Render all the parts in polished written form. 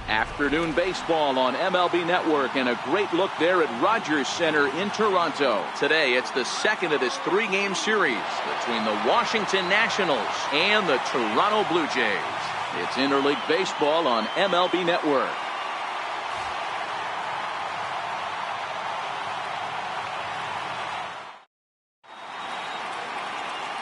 Afternoon baseball on MLB Network, and a great look there at Rogers Center in Toronto. Today, it's the second of this three-game series between the Washington Nationals and the Toronto Blue Jays. It's interleague baseball on MLB Network.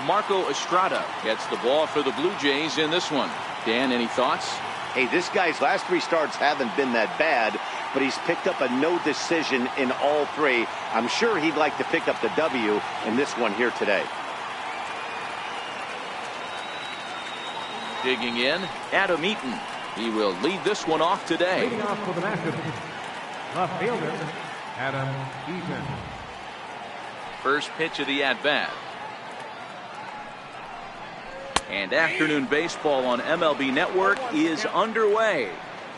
Marco Estrada gets the ball for the Blue Jays in this one. Dan, any thoughts? Hey, this guy's last three starts haven't been that bad, but he's picked up a no decision in all three. I'm sure he'd like to pick up the W in this one here today. Digging in, Adam Eaton. He will lead this one off today. Leading off for the Nationals, left fielder, Adam Eaton. First pitch of the at-bat. And afternoon baseball on MLB Network is underway.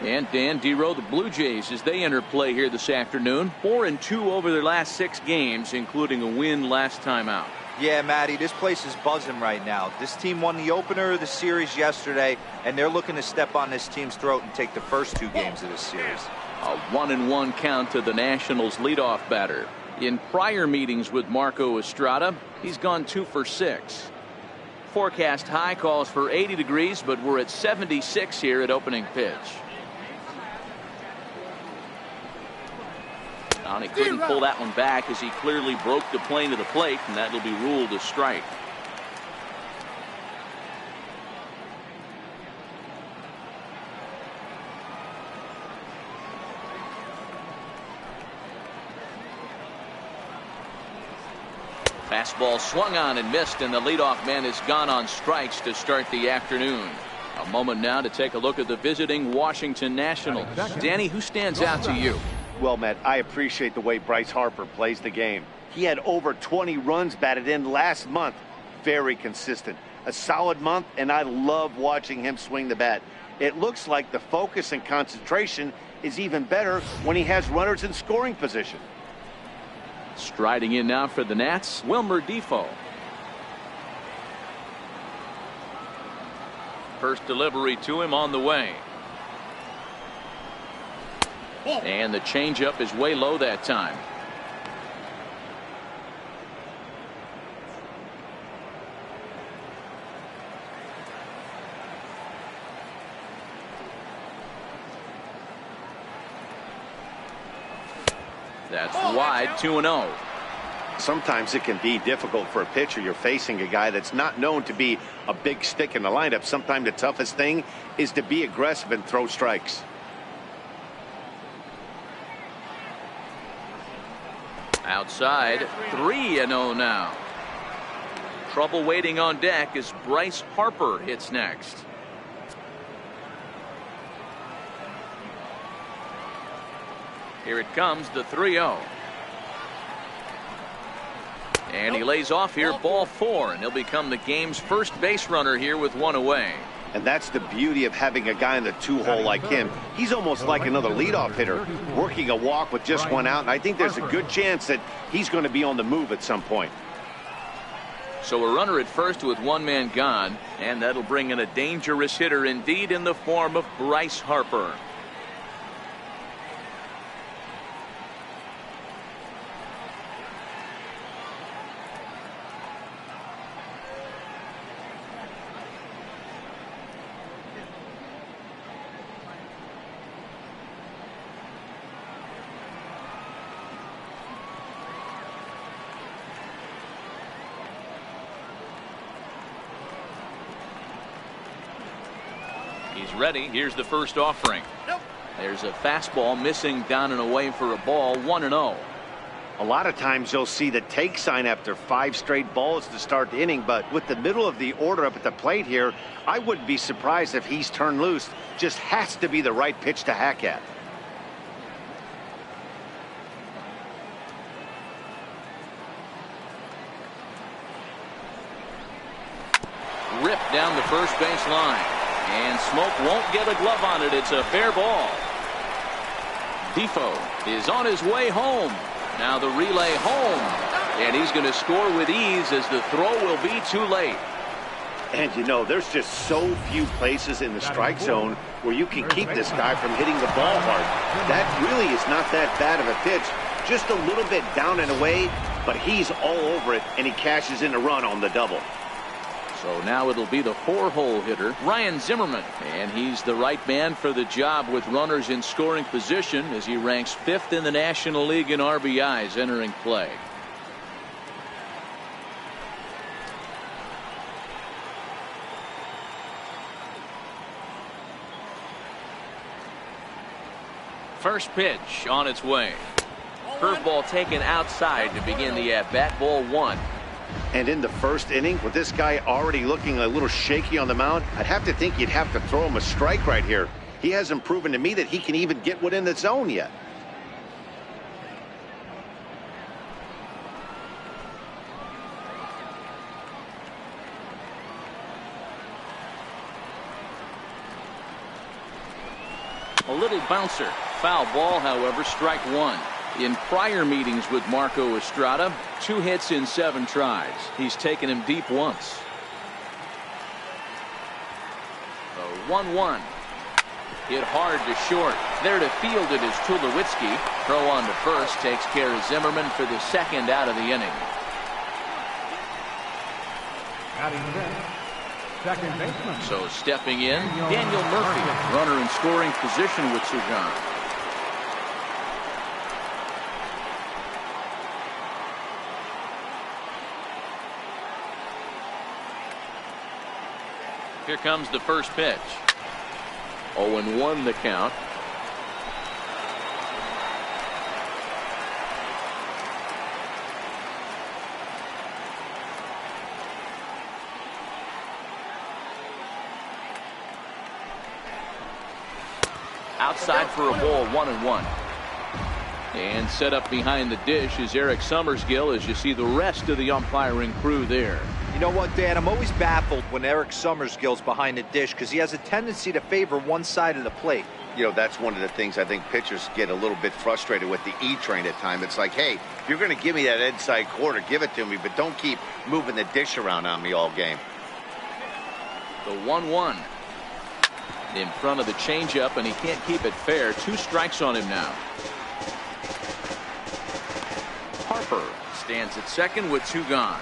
And Dan Dero, the Blue Jays, as they enter play here this afternoon, 4-2 over their last 6 games, including a win last time out. Yeah, Matty, this place is buzzing right now. This team won the opener of the series yesterday, and they're looking to step on this team's throat and take the first 2 games of this series. A 1-1 count to the Nationals leadoff batter. In prior meetings with Marco Estrada, he's gone 2 for 6. Forecast high calls for 80 degrees, but we're at 76 here at opening pitch. And he couldn't pull that one back as he clearly broke the plane to the plate, and that'll be ruled a strike. Fastball swung on and missed, and the leadoff man is gone on strikes to start the afternoon. A moment now to take a look at the visiting Washington Nationals. Danny, who stands out to you? Well, Matt, I appreciate the way Bryce Harper plays the game. He had over 20 runs batted in last month. Very consistent. A solid month, and I love watching him swing the bat. It looks like the focus and concentration is even better when he has runners in scoring position. Striding in now for the Nats, Wilmer Defoe. First delivery to him on the way. And the changeup is way low that time. That's wide, 2-0. Sometimes it can be difficult for a pitcher. You're facing a guy that's not known to be a big stick in the lineup. Sometimes the toughest thing is to be aggressive and throw strikes. Outside, 3-0 now. Trouble waiting on deck as Bryce Harper hits next. Here it comes, the 3-0. And he lays off here, ball 4, and he'll become the game's first base runner here with 1 away. And that's the beauty of having a guy in the 2-hole like him. He's almost like another leadoff hitter, working a walk with just 1 out, and I think there's a good chance that he's going to be on the move at some point. So a runner at first with 1 man gone, and that'll bring in a dangerous hitter indeed in the form of Bryce Harper. He's ready. Here's the first offering. There's a fastball missing down and away for a ball, 1-0. A lot of times you'll see the take sign after 5 straight balls to start the inning, but with the middle of the order up at the plate here, I wouldn't be surprised if he's turned loose. Just has to be the right pitch to hack at. Ripped down the first base line. And Smoke won't get a glove on it. It's a fair ball. Defoe is on his way home. Now the relay home. And he's going to score with ease as the throw will be too late. And you know, there's just so few places in the strike zone where you can keep this guy from hitting the ball hard. That really is not that bad of a pitch. Just a little bit down and away, but he's all over it, and he cashes in a run on the double. So now it'll be the 4-hole hitter, Ryan Zimmerman. And he's the right man for the job with runners in scoring position as he ranks 5th in the National League in RBIs entering play. First pitch on its way. Curveball taken outside to begin the at-bat. Ball 1. And in the first inning, with this guy already looking a little shaky on the mound, I'd have to think you'd have to throw him a strike right here. He hasn't proven to me that he can even get one in the zone yet. A little bouncer. Foul ball, however, strike 1. In prior meetings with Marco Estrada, 2 hits in 7 tries. He's taken him deep once. The 1-1. Hit hard to short. There to field it is Tulowitzki. Throw on to first takes care of Zimmerman for the 2nd out of the inning. Second baseman. So stepping in, Daniel Murphy, runner in scoring position with Sugan. Here comes the first pitch. 0-1 the count. Outside for a ball, 1-1. And set up behind the dish is Eric Summersgill as you see the rest of the umpiring crew there. You know what, Dan? I'm always baffled when Eric Summersgill's behind the dish because he has a tendency to favor one side of the plate. You know, that's one of the things I think pitchers get a little bit frustrated with the E-train at times. It's like, hey, if you're going to give me that inside corner, give it to me, but don't keep moving the dish around on me all game. The 1-1. In front of the changeup, and he can't keep it fair. 2 strikes on him now. Harper stands at second with 2 gone.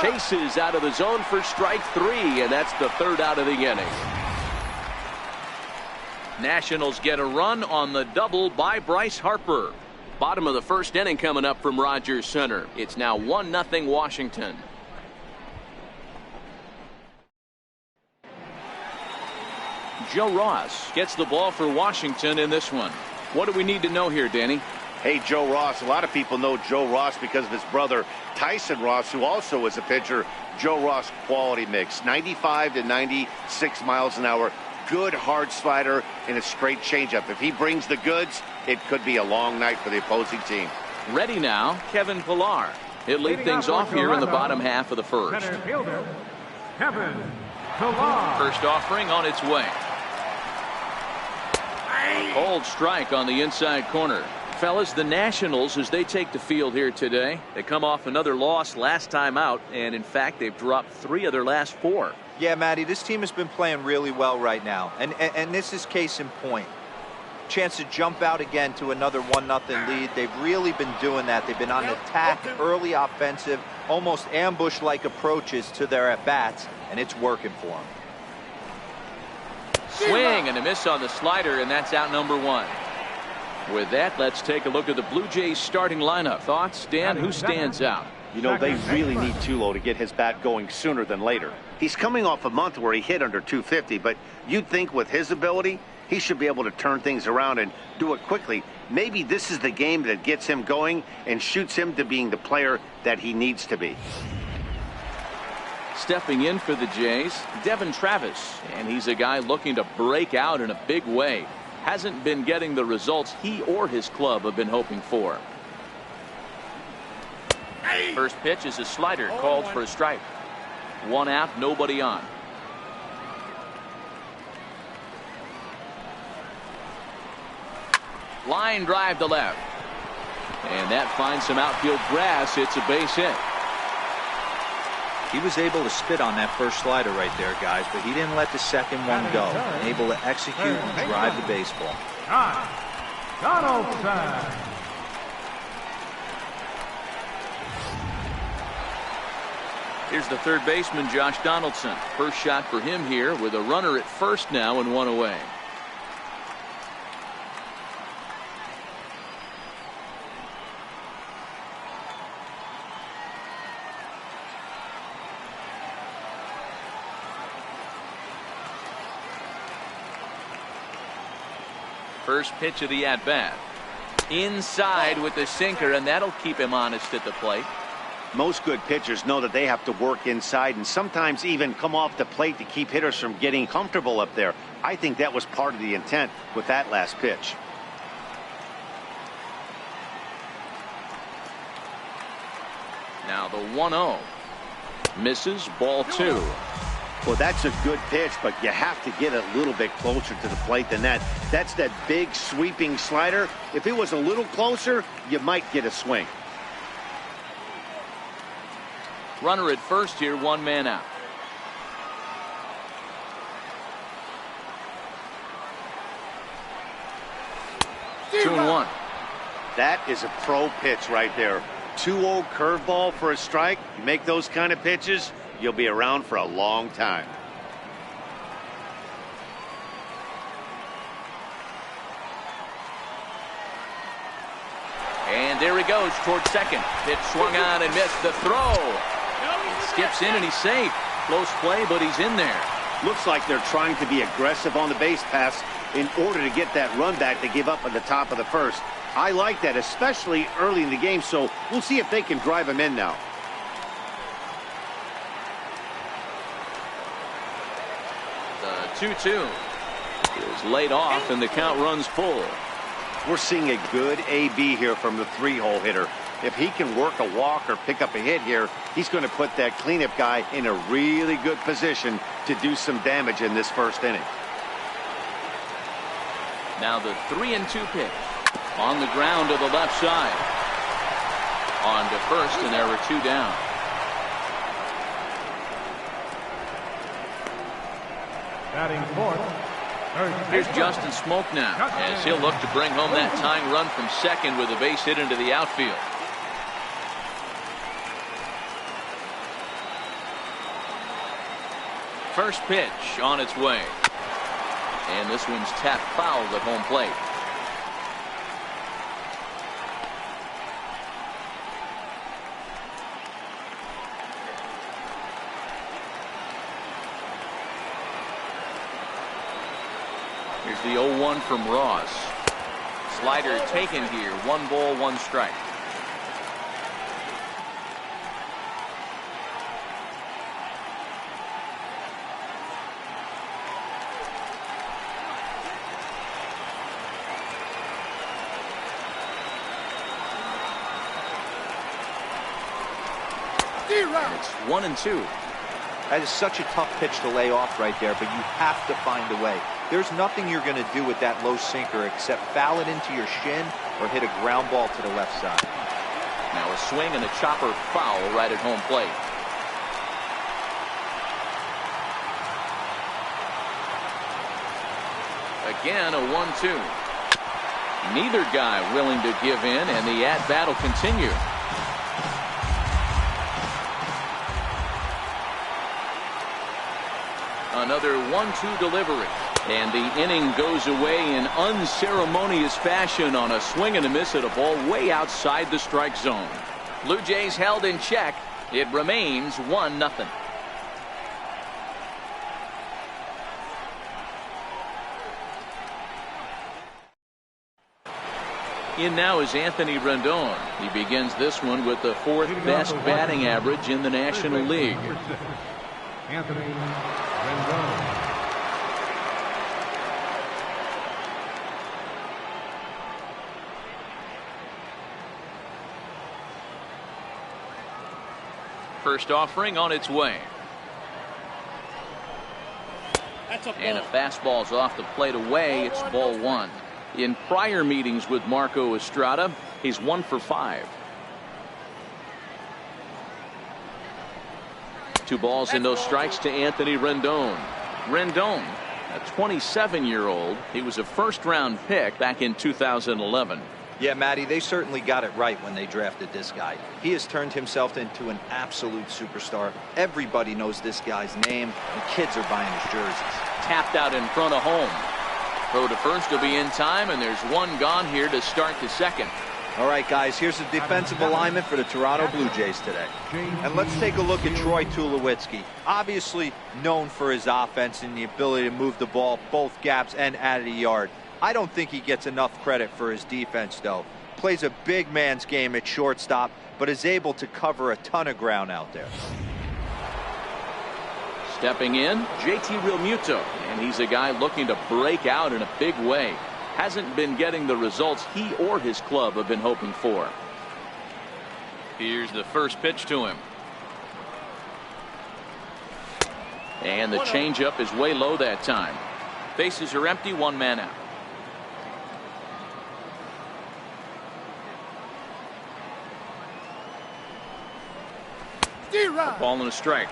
Chases out of the zone for strike 3, and that's the 3rd out of the inning. Nationals get a run on the double by Bryce Harper. Bottom of the 1st inning coming up from Rogers Center. It's now 1-0 Washington. Joe Ross gets the ball for Washington in this one. What do we need to know here, Danny? Hey, Joe Ross. A lot of people know Joe Ross because of his brother Tyson Ross, who also is a pitcher. Joe Ross quality mix, 95 to 96 miles an hour. Good hard slider and a straight changeup. If he brings the goods, it could be a long night for the opposing team. Ready now, Kevin Pillar. He'll lead things off here in the bottom half of the 1st. Center fielder, Kevin Pillar. First offering on its way. Cold strike on the inside corner. Fellas, the Nationals, as they take the field here today, they come off another loss last time out, and in fact they've dropped 3 of their last 4. Yeah, Matty, this team has been playing really well right now, and this is case in point. Chance to jump out again to another 1-0 lead. They've really been doing that. They've been on attack, early offensive, almost ambush-like approaches to their at-bats, and it's working for them. Swing and a miss on the slider, and that's out number 1. With that, let's take a look at the Blue Jays starting lineup. Thoughts, Dan? Who stands out? You know, they really need Tulo to get his bat going sooner than later. He's coming off a month where he hit under 250, but you'd think with his ability, he should be able to turn things around and do it quickly. Maybe this is the game that gets him going and shoots him to being the player that he needs to be. Stepping in for the Jays, Devin Travis, and he's a guy looking to break out in a big way. Hasn't been getting the results he or his club have been hoping for. First pitch is a slider called for a strike. 1 out, nobody on. Line drive to left. And that finds some outfield grass. It's a base hit. He was able to spit on that first slider right there, guys, but he didn't let the second one go. Able to execute and drive the baseball. Donaldson. Here's the third baseman, Josh Donaldson. First shot for him here with a runner at first now and one away. First pitch of the at-bat. Inside with the sinker, and that'll keep him honest at the plate. Most good pitchers know that they have to work inside and sometimes even come off the plate to keep hitters from getting comfortable up there. I think that was part of the intent with that last pitch. Now the 1-0. Misses, ball 2. Well, that's a good pitch, but you have to get a little bit closer to the plate than that. That's that big sweeping slider. If it was a little closer, you might get a swing. Runner at first here, one man out. Two and one. That is a pro pitch right there. 2-0 curveball for a strike. You make those kind of pitches, you'll be around for a long time. And there he goes towards second. Pitch swung on and missed the throw. He skips in and he's safe. Close play, but he's in there. Looks like they're trying to be aggressive on the base pass in order to get that run back to give up at the top of the first. I like that, especially early in the game, so we'll see if they can drive him in now. The 2-2 is laid off and the count runs full. We're seeing a good AB here from the 3-hole hitter. If he can work a walk or pick up a hit here, he's going to put that cleanup guy in a really good position to do some damage in this first inning. Now the 3-2 pitch. On the ground to the left side. On to first, and there were two down. Batting fourth. Here's Justin Smoke now, as he'll look to bring home that tying run from second with a base hit into the outfield. First pitch on its way. And this one's tapped foul at home plate. Here's the 0-1 from Ross. Slider taken here. 1 ball, 1 strike. It's 1-2. That is such a tough pitch to lay off right there, but you have to find a way. There's nothing you're going to do with that low sinker except foul it into your shin or hit a ground ball to the left side. Now a swing and a chopper foul right at home plate. Again, a 1-2. Neither guy willing to give in, and the at-bat will continue. Another 1-2 delivery. And the inning goes away in unceremonious fashion on a swing and a miss at a ball way outside the strike zone. Blue Jays held in check. It remains 1-0. In now is Anthony Rendon. He begins this one with the 4th best batting average in the National League. Anthony Rendon. First offering on its way. And a fastball's off the plate away. It's ball 1. In prior meetings with Marco Estrada, he's 1 for 5. 2 balls and no strikes to Anthony Rendon. Rendon, a 27-year-old. He was a first-round pick back in 2011. Yeah, Matty, they certainly got it right when they drafted this guy. He has turned himself into an absolute superstar. Everybody knows this guy's name, and kids are buying his jerseys. Tapped out in front of home. Throw to first will be in time, and there's 1 gone here to start the second. All right, guys, here's the defensive alignment for the Toronto Blue Jays today. And let's take a look at Troy Tulowitzki. Obviously known for his offense and the ability to move the ball both gaps and out of the yard. I don't think he gets enough credit for his defense, though. Plays a big man's game at shortstop, but is able to cover a ton of ground out there. Stepping in, JT Realmuto, and he's a guy looking to break out in a big way. Hasn't been getting the results he or his club have been hoping for. Here's the first pitch to him. And the changeup is way low that time. Bases are empty, 1 man out. A ball and a strike.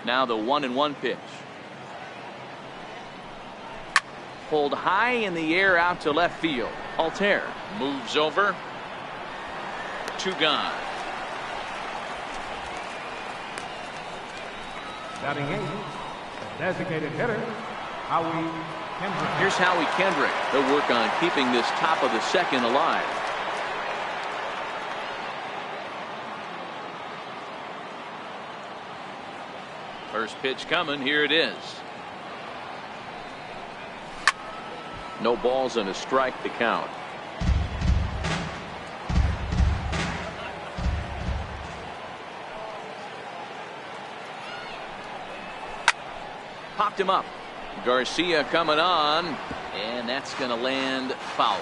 Now the 1-1 pitch. Pulled high in the air out to left field. Altair moves over. 2 gone. Batting 8, designated hitter, Howie Kendrick. Here's Howie Kendrick. They'll work on keeping this top of the second alive. First pitch coming. Here it is. No balls and a strike to count. Popped him up. Garcia coming on, and that's going to land foul.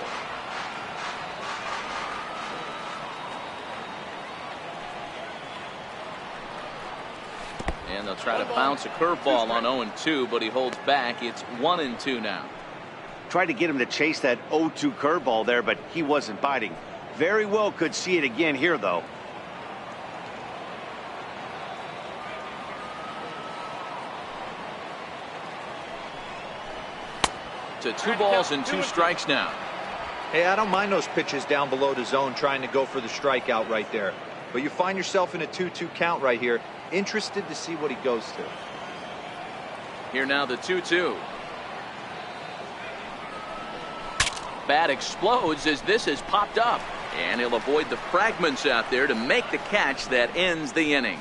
And they'll try to bounce a curveball on 0-2, but he holds back. It's 1-2 now. Tried to get him to chase that 0-2 curveball there, but he wasn't biting. Very well could see it again here, though. To 2 balls and 2 strikes now. Hey, I don't mind those pitches down below the zone trying to go for the strikeout right there. But you find yourself in a 2-2 count right here. Interested to see what he goes to. Here now the 2-2. Bat explodes as this has popped up. And he'll avoid the fragments out there to make the catch that ends the inning.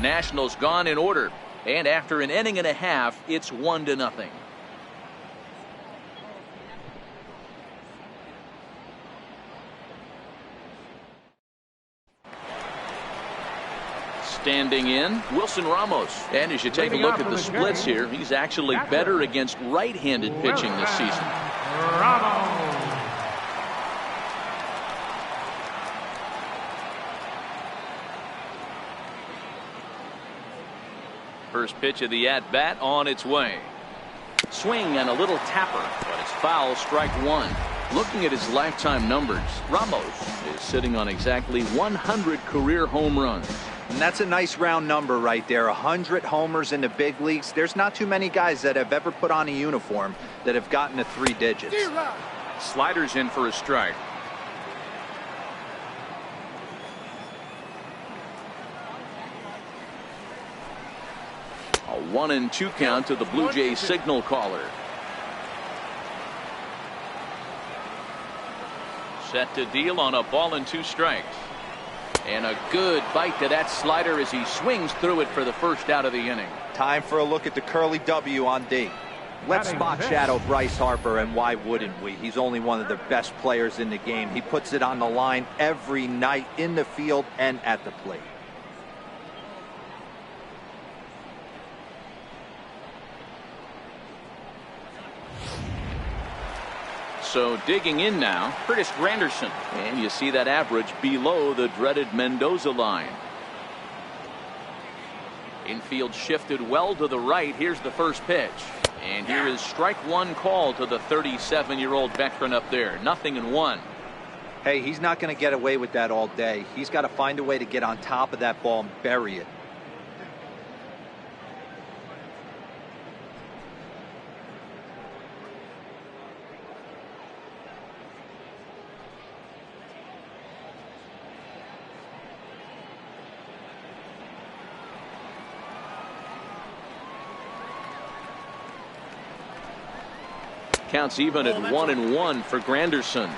Nationals gone in order. And after an inning and a half, it's 1-0. Standing in, Wilson Ramos. And as you take a look at the splits here, he's actually better against right-handed pitching this season. Ramos. First pitch of the at-bat on its way. Swing and a little tapper, but it's foul, strike 1. Looking at his lifetime numbers, Ramos is sitting on exactly 100 career home runs. And that's a nice round number right there. 100 homers in the big leagues. There's not too many guys that have ever put on a uniform that have gotten to 3 digits. Sliders in for a strike. A 1-2 count to the Blue Jays signal caller. Set to deal on a ball and 2 strikes. And a good bite to that slider as he swings through it for the first out of the inning. Time for a look at the curly W on D. Let's spot shadow Bryce Harper, and why wouldn't we? He's only one of the best players in the game. He puts it on the line every night in the field and at the plate. So digging in now, Curtis Granderson. And you see that average below the dreaded Mendoza line. Infield shifted well to the right. Here's the first pitch. And here is strike one call to the 37-year-old veteran up there. 0-1. Hey, he's not going to get away with that all day. He's got to find a way to get on top of that ball and bury it. Counts even at 1-1 for Granderson.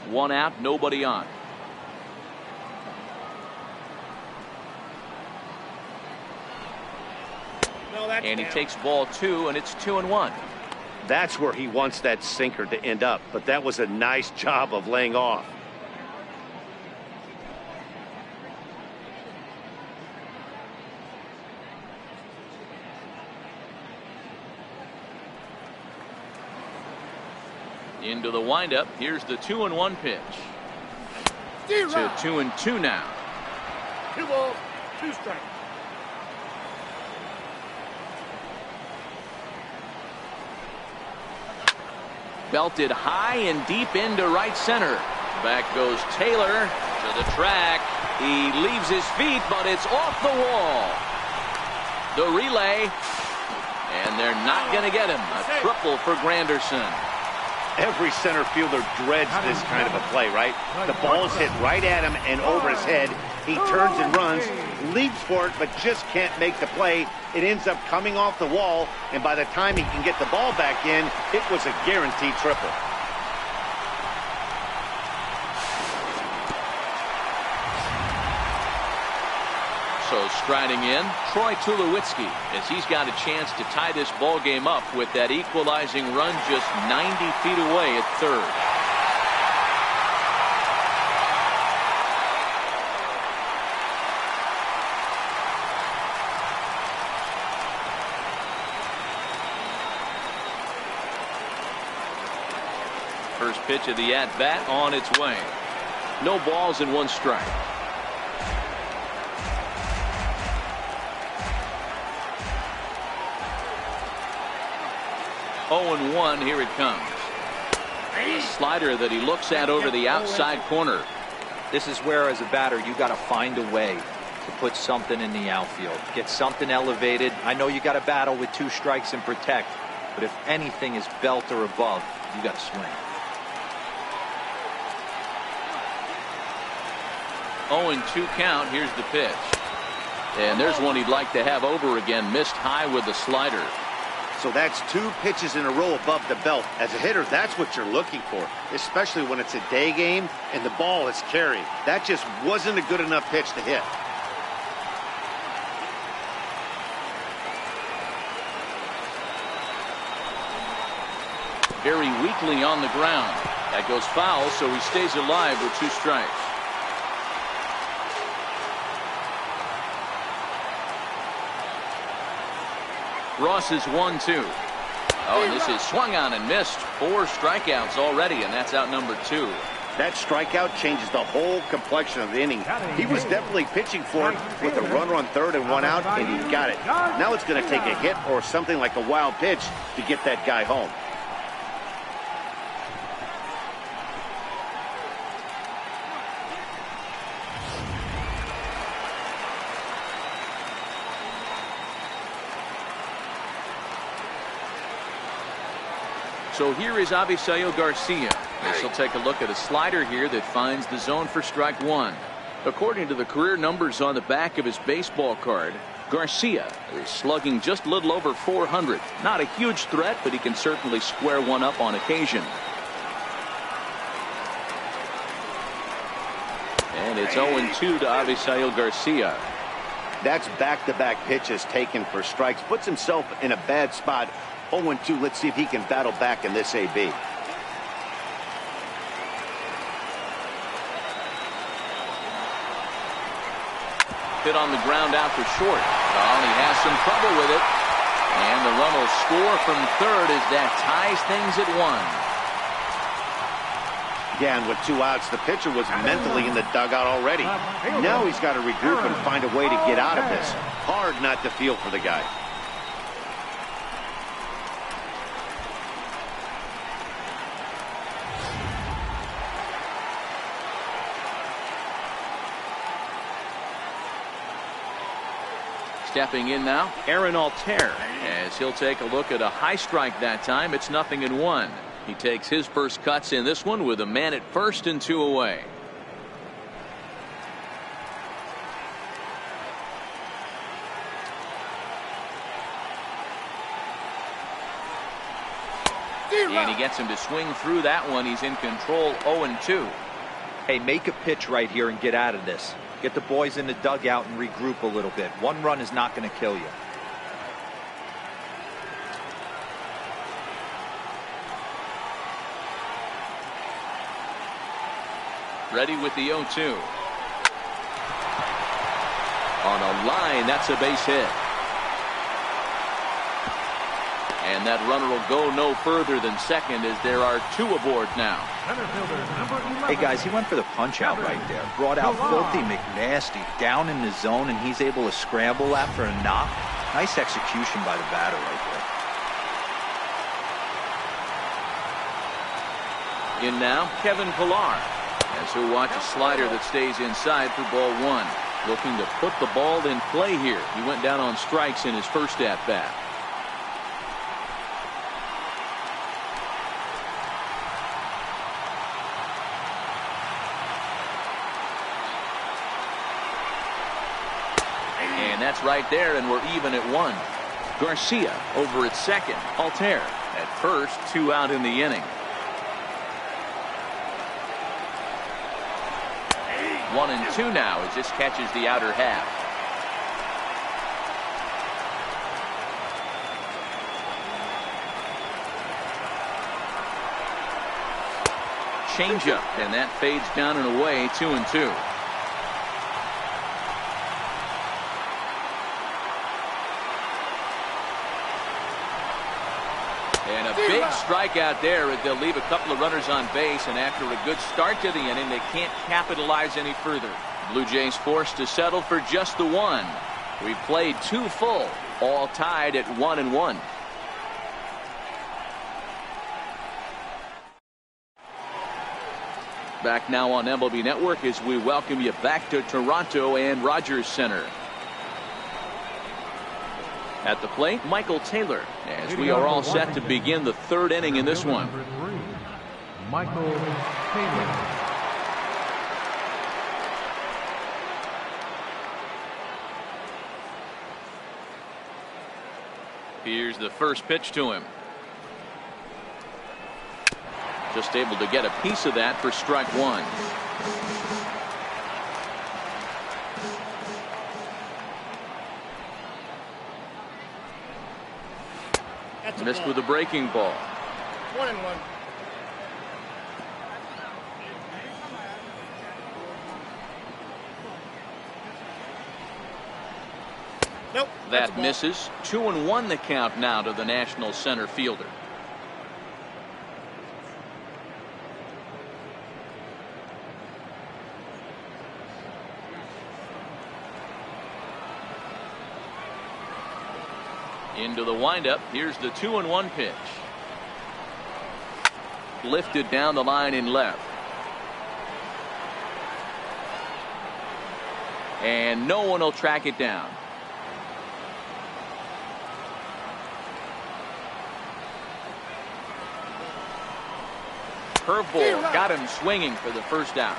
One out, nobody on. And he takes ball 2, and it's 2-1. That's where he wants that sinker to end up, but that was a nice job of laying off. Into the windup. Here's the 2-1 pitch. To 2-2 now. 2 balls, 2 strikes. Belted high and deep into right center. Back goes Taylor to the track. He leaves his feet, but it's off the wall. The relay, and they're not going to get him. A triple for Granderson. Every center fielder dreads this kind of a play, right? The ball's hit right at him and over his head. He turns and runs, leaps for it, but just can't make the play. It ends up coming off the wall, and by the time he can get the ball back in, it was a guaranteed triple. So striding in, Troy Tulowitzki, as he's got a chance to tie this ball game up with that equalizing run just 90 feet away at third. First pitch of the at-bat on its way. No balls and 1 strike. 0-1, here it comes. A slider that he looks at over the outside corner. This is where, as a batter, you got to find a way to put something in the outfield. Get something elevated. I know you got to battle with 2 strikes and protect, but if anything is belt or above, you got to swing. 0-2 count. Here's the pitch. And there's one he'd like to have over again. Missed high with the slider. So that's 2 pitches in a row above the belt. As a hitter, that's what you're looking for, especially when it's a day game and the ball is carried. That just wasn't a good enough pitch to hit. Very weakly on the ground. That goes foul, so he stays alive with 2 strikes. Ross is 1-2. Oh, and this is swung on and missed. 4 strikeouts already, and that's out number 2. That strikeout changes the whole complexion of the inning. He was definitely pitching for it with a runner on third and 1 out, and he got it. Now it's going to take a hit or something like a wild pitch to get that guy home. So here is Avisail Garcia. This will take a look at a slider here that finds the zone for strike 1. According to the career numbers on the back of his baseball card, Garcia is slugging just a little over 400. Not a huge threat, but he can certainly square one up on occasion. And it's 0-2 to Avisail Garcia. That's back-to-back pitches taken for strikes. Puts himself in a bad spot. 0-2. Let's see if he can battle back in this AB. hit on the ground out to short. Oh, he has some trouble with it. And the run will score from third as that ties things at 1. Yeah, and with 2 outs, the pitcher was mentally in the dugout already. Now he's got to regroup and find a way to get out of this. Hard not to feel for the guy. Stepping in now, Aaron Altair, as he'll take a look at a high strike that time. It's 0-1. He takes his first cuts in this one with a man at first and 2 away. And he gets him to swing through that one. He's in control, 0-2. Hey, make a pitch right here and get out of this. Get the boys in the dugout and regroup a little bit. 1 run is not going to kill you. Ready with the 0-2. On a line, that's a base hit. And that runner will go no further than second as there are 2 aboard now. Hey guys, he went for the punch out right there. Brought out Filthy McNasty down in the zone, and he's able to scramble after a knock. Nice execution by the batter right there. In now, Kevin Pillar, as he'll watch a slider that stays inside for ball 1. Looking to put the ball in play here. He went down on strikes in his first at-bat. And that's right there, and we're even at 1. Garcia over at second. Altair at first, 2 out in the inning. 1-2 now as this catches the outer half. Changeup, and that fades down and away, 2-2. And a big strikeout there as they'll leave a couple of runners on base, and after a good start to the inning, they can't capitalize any further. Blue Jays forced to settle for just the 1. We've played 2 full, all tied at 1-1. Back now on MLB Network as we welcome you back to Toronto and Rogers Center. At the plate, Michael Taylor, as we are all set to begin the 3rd inning in this one. Michael Taylor. Here's the first pitch to him. Just able to get a piece of that for strike 1. Missed with a breaking ball. 1-1. Nope. That misses. 2-1 the count now to the National center fielder. Into the windup. Here's the 2-1 pitch. Lifted down the line in left. And no one will track it down. Curveball got him swinging for the first out.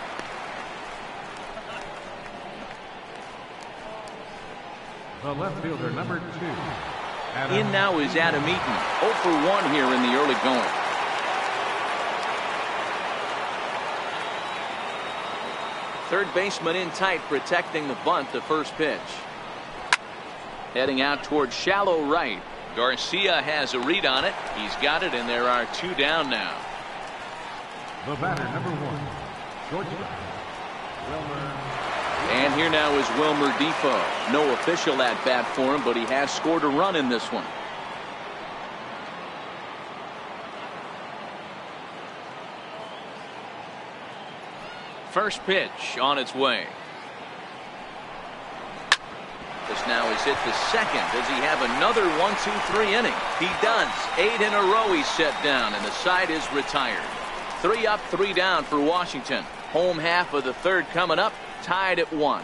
The left fielder, number 2. In now is Adam Eaton. 0 for 1 here in the early going. Third baseman in tight, protecting the bunt, the first pitch. Heading out towards shallow right. Garcia has a read on it. He's got it, and there are 2 down now. The batter, number 1, shortstop, Wilmer. And here now is Wilmer Defoe. No official at bat for him, but he has scored a run in this one. First pitch on its way. This now is hit the second. Does he have another 1-2-3 inning? He does. 8 in a row he's set down, and the side is retired. 3 up, 3 down for Washington. Home half of the third coming up, tied at 1.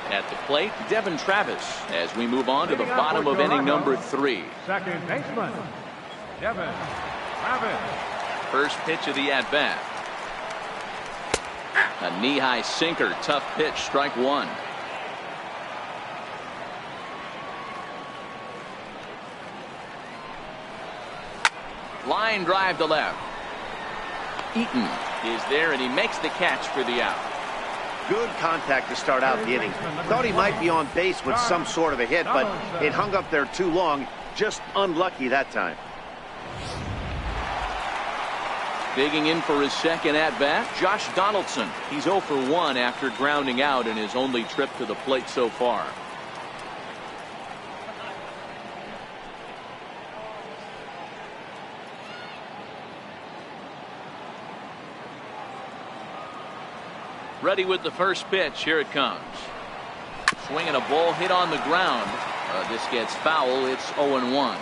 At the plate, Devin Travis, as we move on to the bottom of inning number 3. Second baseman, Devin Travis. First pitch of the at-bat. A knee-high sinker, tough pitch, strike 1. Line drive to left. Eaton is there, and he makes the catch for the out. Good contact to start out the inning. Thought he might be on base with some sort of a hit, but it hung up there too long. Just unlucky that time. Digging in for his second at-bat, Josh Donaldson. He's 0 for 1 after grounding out in his only trip to the plate so far. Ready with the first pitch. Here it comes. Swinging a ball hit on the ground. This gets foul. It's 0-1.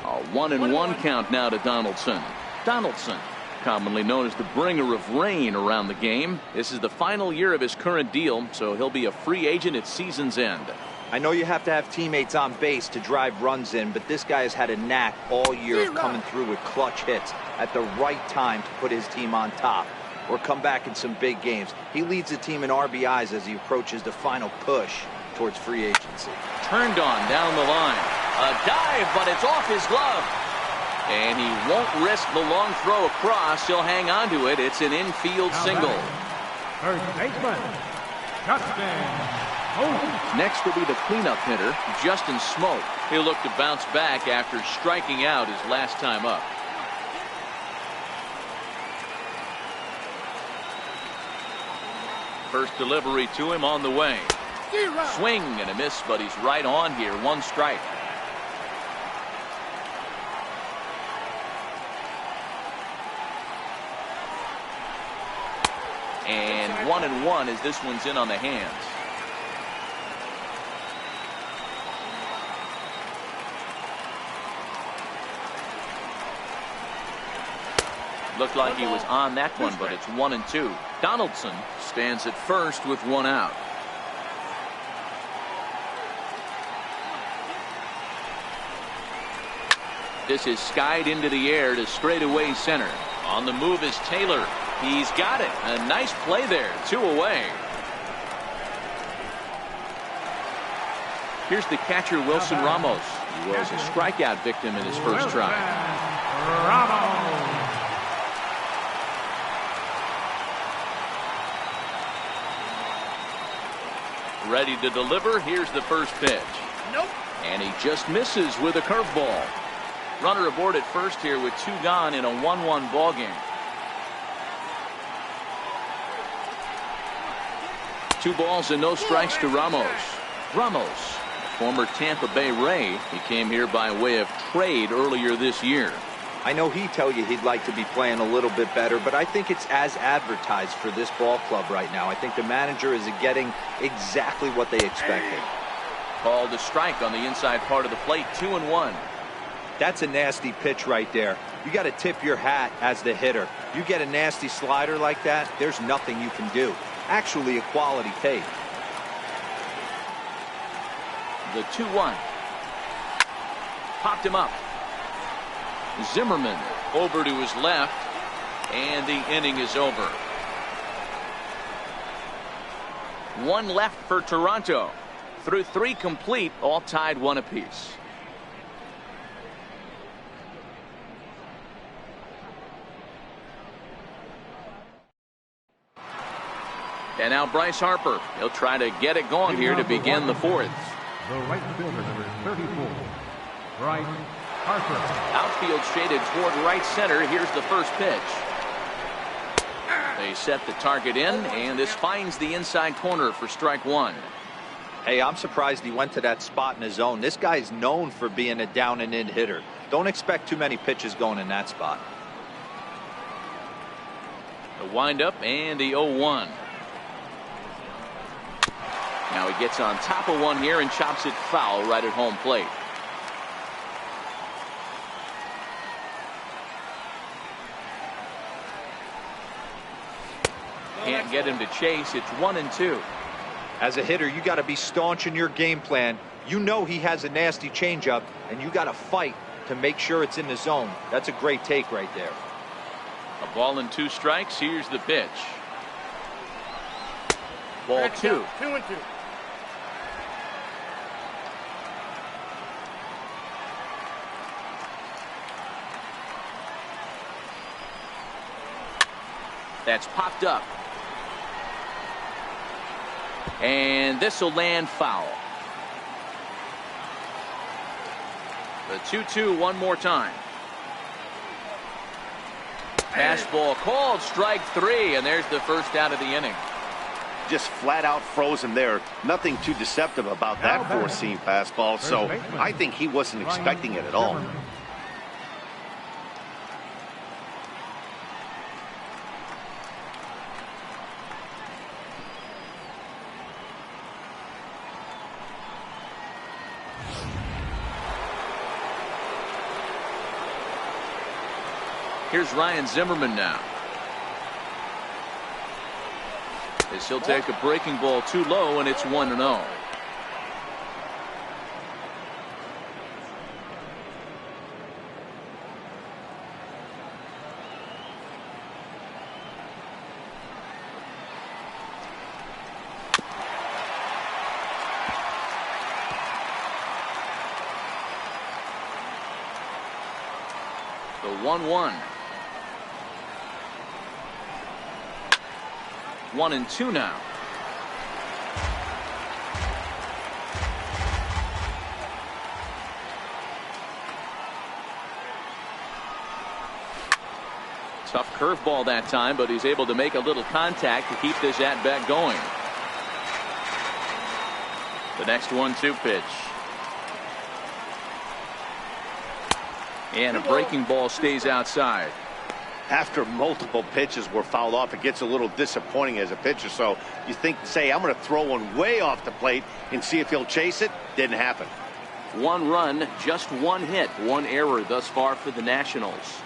A 1-1 count now to Donaldson. Donaldson, commonly known as the bringer of rain around the game. This is the final year of his current deal, so he'll be a free agent at season's end. I know you have to have teammates on base to drive runs in, but this guy has had a knack all year of coming through with clutch hits at the right time to put his team on top or come back in some big games. He leads the team in RBIs as he approaches the final push towards free agency. Turned on down the line. A dive, but it's off his glove. And he won't risk the long throw across. He'll hang on to it. It's an infield single. First baseman, Justin. Next will be the cleanup hitter, Justin Smoke. He'll look to bounce back after striking out his last time up. First delivery to him on the way. Swing and a miss, but he's right on here. 1 strike. And 1-1 as this one's in on the hands. Looked like he was on that one, but it's 1-2. Donaldson stands at first with 1 out. This is skied into the air to straightaway center. On the move is Taylor. He's got it. A nice play there. 2 away. Here's the catcher, Wilson Ramos. He was a strikeout victim in his first try. Ramos. Ready to deliver. Here's the first pitch. Nope. And he just misses with a curveball. Runner aboard at first here with 2 gone in a 1-1 ball game. 2 balls and no strikes to Ramos. Ramos, former Tampa Bay Ray. He came here by way of trade earlier this year. I know he'd tell you he'd like to be playing a little bit better, but I think it's as advertised for this ball club right now. I think the manager is getting exactly what they expected. Called a strike on the inside part of the plate. 2-1. That's a nasty pitch right there. You got to tip your hat as the hitter. You get a nasty slider like that, there's nothing you can do. Actually a quality take. The 2-1. Popped him up. Zimmerman over to his left, and the inning is over. 1 left for Toronto. Through 3 complete, all tied 1 apiece. And now Bryce Harper. He'll try to get it going here to begin the fourth. The right fielder, number 34, Bryce Harper. Outfield shaded toward right center. Here's the first pitch. They set the target in, and this finds the inside corner for strike one. Hey, I'm surprised he went to that spot in his zone. This guy's known for being a down and in hitter. Don't expect too many pitches going in that spot. The windup and the 0-1. Now he gets on top of one here and chops it foul right at home plate. Can't get him to chase. It's 1-2. As a hitter, you got to be staunch in your game plan. You know he has a nasty changeup, and you got to fight to make sure it's in the zone. That's a great take right there. A ball and 2 strikes. Here's the pitch. Ball 2. 2-2. That's popped up. And this will land foul. The 2-2 one more time. Fastball called, strike 3, and there's the first out of the inning. Just flat out frozen there. Nothing too deceptive about that four-seam fastball, so I think he wasn't expecting it at all. Here's Ryan Zimmerman now. As he'll take a breaking ball too low, and it's 1-0. The 1-1. 1-2 now. Tough curveball that time, but he's able to make a little contact to keep this at-bat going. The next 1-2 pitch. And a breaking ball stays outside. After multiple pitches were fouled off, it gets a little disappointing as a pitcher. So you think, say, I'm going to throw one way off the plate and see if he'll chase it. Didn't happen. 1 run, just 1 hit, 1 error thus far for the Nationals.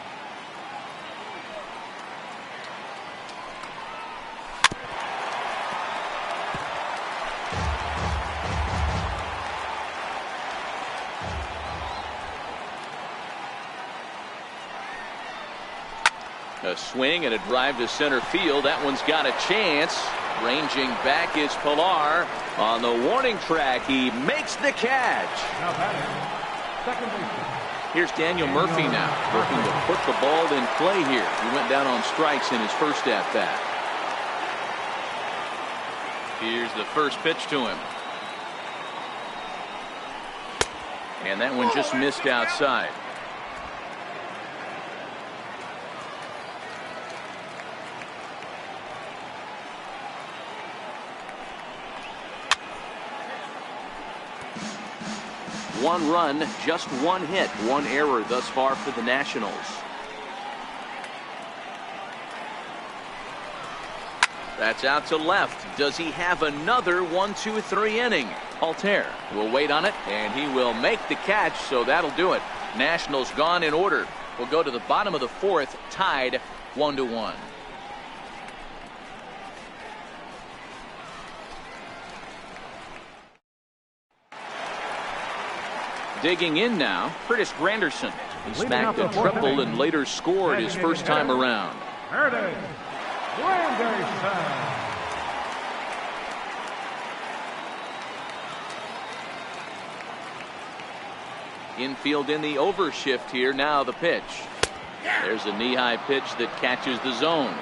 A swing and a drive to center field. That one's got a chance. Ranging back is Pilar. On the warning track, he makes the catch. Now batting, second baseman. Here's Daniel Murphy now, looking to put the ball in play here. He went down on strikes in his first at-bat. Here's the first pitch to him. And that one just missed outside. One run, just 1 hit, 1 error thus far for the Nationals. That's out to left. Does he have another 1-2-3 inning? Altair will wait on it, and he will make the catch, so that'll do it. Nationals gone in order. We'll go to the bottom of the 4th, tied 1-1. Digging in now, Curtis Granderson. He smacked a triple and later scored his first time around. Curtis Granderson. Infield in the overshift here. Now the pitch. There's a knee-high pitch that catches the zone.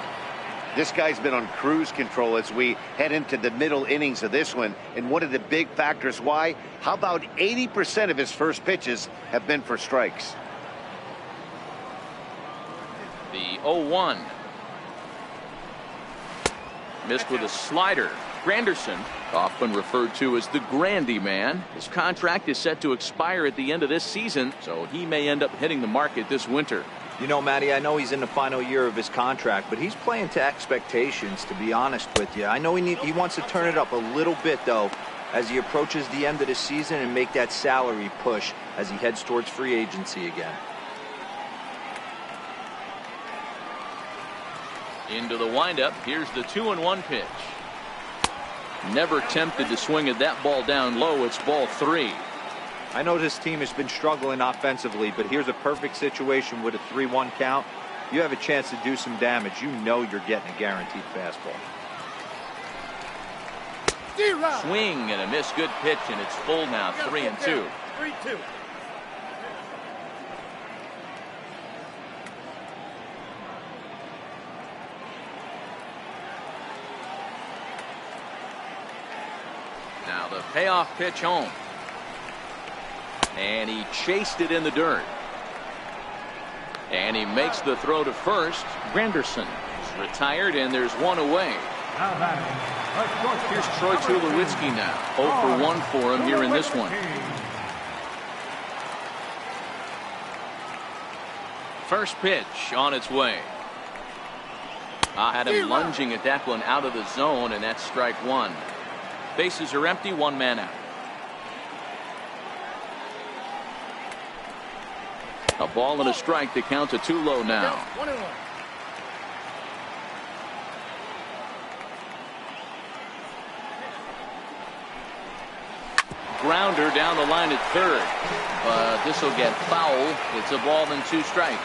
This guy's been on cruise control as we head into the middle innings of this one. And one of the big factors why, how about 80% of his first pitches have been for strikes? The 0-1. Missed with a slider. Granderson, often referred to as the Grandy Man. His contract is set to expire at the end of this season, so he may end up hitting the market this winter. You know, Matty, I know he's in the final year of his contract, but he's playing to expectations, to be honest with you. I know he wants to turn it up a little bit, though, as he approaches the end of the season and make that salary push as he heads towards free agency again. Into the windup. Here's the 2-1 pitch. Never tempted to swing at that ball down low. It's ball 3. I know this team has been struggling offensively, but here's a perfect situation with a 3-1 count. You have a chance to do some damage. You know you're getting a guaranteed fastball. Swing and a miss. Good pitch, and it's full now. 3-2. 3-2. Now the payoff pitch home. And he chased it in the dirt. And he makes the throw to first. Granderson is retired, and there's one away. Here's Troy Tulowitzki now. 0 for 1 for him here in this one. First pitch on its way. I had him lunging at that one out of the zone, and that's strike 1. Bases are empty, 1 man out. A ball and a strike. The count to 2 low now. 1-1. Grounder down the line at third, but this will get foul. It's a ball and 2 strikes.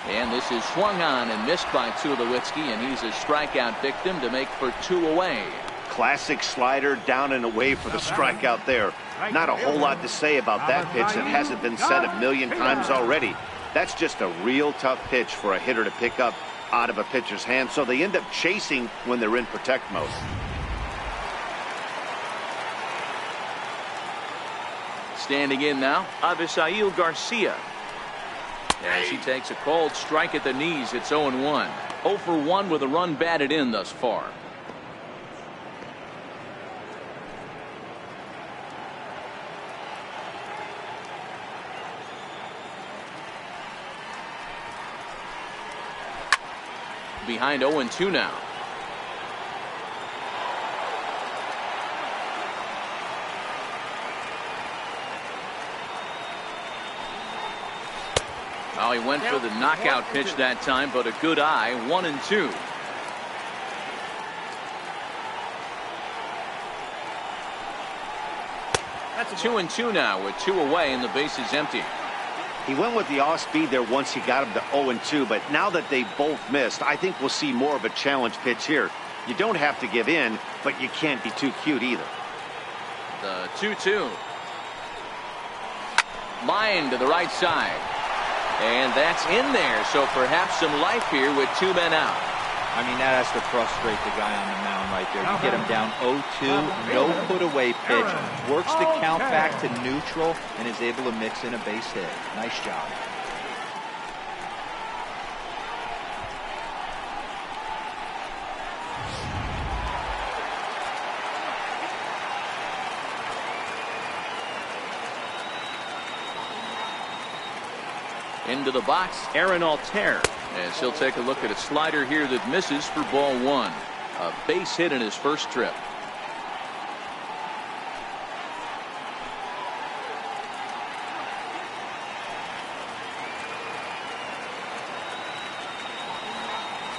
And this is swung on and missed by Tulowitzki, and he's a strikeout victim to make for 2 away. Classic slider down and away for the strikeout there. Not a whole lot to say about that pitch that hasn't been said a million times already. That's just a real tough pitch for a hitter to pick up out of a pitcher's hand, so they end up chasing when they're in protect mode. Standing in now, Avisail Garcia. As he takes a cold strike at the knees, it's 0-1. 0 for 1 with a run batted in thus far. Behind 0-2 now. Oh, he went for the knockout pitch that time, but a good eye. 1-2. That's 2-2 now with 2 away and the base is empty. He went with the off speed there once he got him to 0-2, but now that they both missed, I think we'll see more of a challenge pitch here. You don't have to give in, but you can't be too cute either. The 2-2. Line to the right side. And that's in there, so perhaps some life here with 2 men out. I mean, that has to frustrate the guy on the mound right there. You get him down 0-2, no put away pitch, works the count back to neutral, and is able to mix in a base hit. Nice job. Into the box, Aaron Altair. As he'll take a look at a slider here that misses for ball 1. A base hit in his first trip.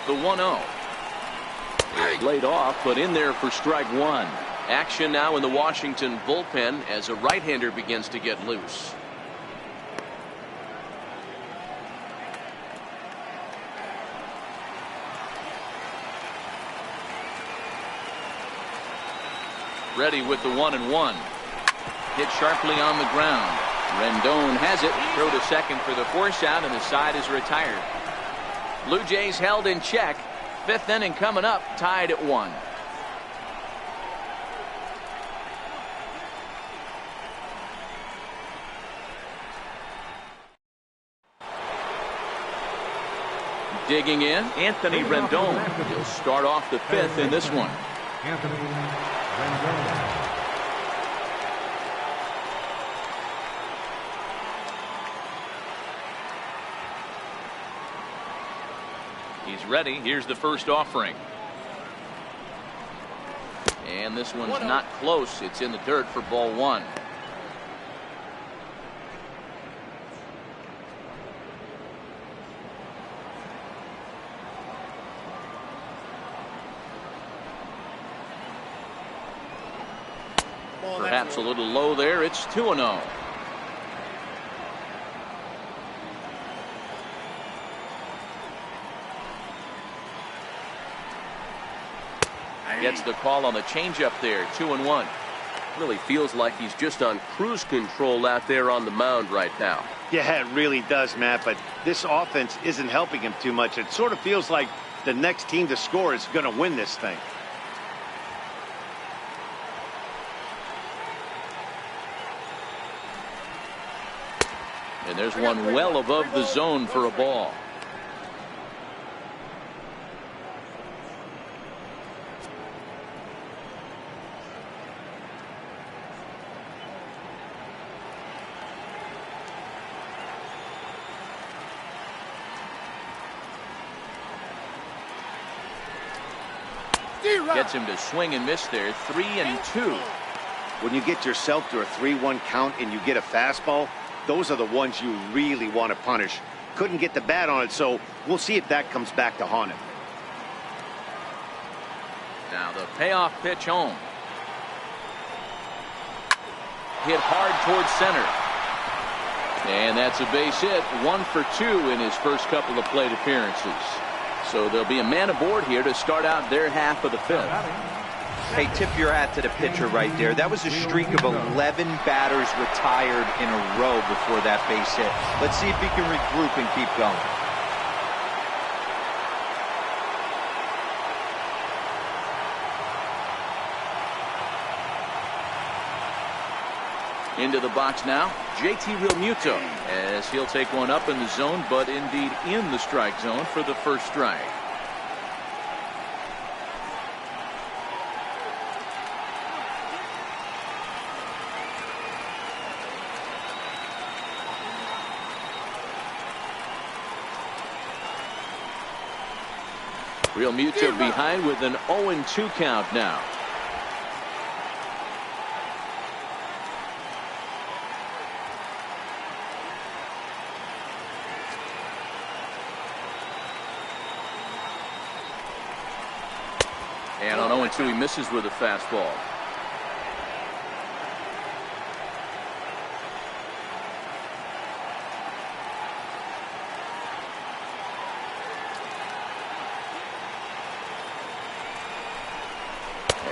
The 1-0. It's laid off, but in there for strike 1. Action now in the Washington bullpen as a right-hander begins to get loose. Ready with the 1-1. Hit sharply on the ground. Rendon has it. Throw to second for the force out, and the side is retired. Blue Jays held in check. Fifth inning coming up, tied at 1. Digging in, Anthony Rendon. He'll start off the fifth in this one. Anthony Rendon. He's ready. Here's the first offering. And this one's not close. It's in the dirt for ball 1. Perhaps a little low there. It's 2-0. Gets the call on the changeup there. 2-1. Really feels like he's just on cruise control out there on the mound right now. Yeah, it really does, Matt, but this offense isn't helping him too much. It sort of feels like the next team to score is going to win this thing. And there's one well above the zone for a ball. Gets him to swing and miss there. 3-2. When you get yourself to a 3-1 count and you get a fastball, those are the ones you really want to punish. Couldn't get the bat on it, so we'll see if that comes back to haunt him. Now the payoff pitch home. Hit hard towards center. And that's a base hit. 1 for 2 in his first couple of plate appearances. So there'll be a man aboard here to start out their half of the fifth. Hey, tip your hat to the pitcher right there. That was a streak of 11 batters retired in a row before that base hit. Let's see if he can regroup and keep going. Into the box now, JT Realmuto, as he'll take one up in the zone, but indeed in the strike zone for the first strike. Realmuto behind with an 0-2 count now. And on 0-2 he misses with a fastball.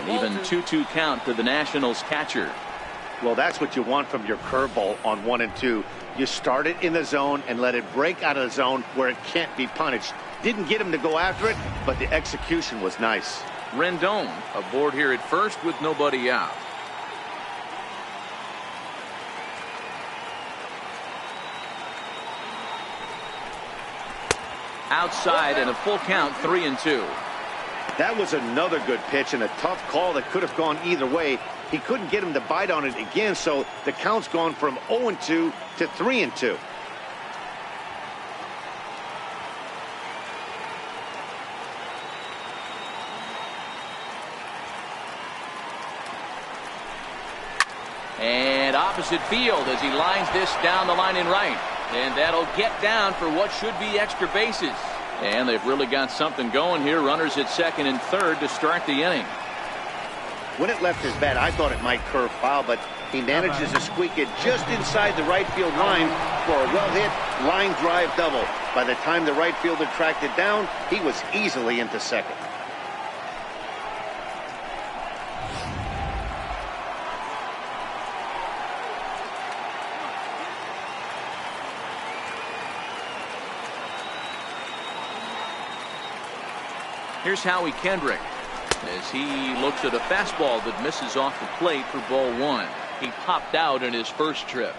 An even 2-2 count to the Nationals catcher. Well, that's what you want from your curveball on 1 and 2. You start it in the zone and let it break out of the zone where it can't be punished. Didn't get him to go after it, but the execution was nice. Rendon aboard here at first with nobody out. Outside and a full count, 3-2. That was another good pitch and a tough call that could have gone either way. He couldn't get him to bite on it again, so the count's gone from 0-2 to 3-2. And opposite field as he lines this down the line in right. And that'll get down for what should be extra bases. And they've really got something going here. Runners at second and third to start the inning. When it left his bat, I thought it might curve foul, but he manages to squeak it just inside the right field line for a well-hit line drive double. By the time the right fielder tracked it down, he was easily into second. Here's Howie Kendrick as he looks at a fastball that misses off the plate for ball 1. He popped out in his first trip.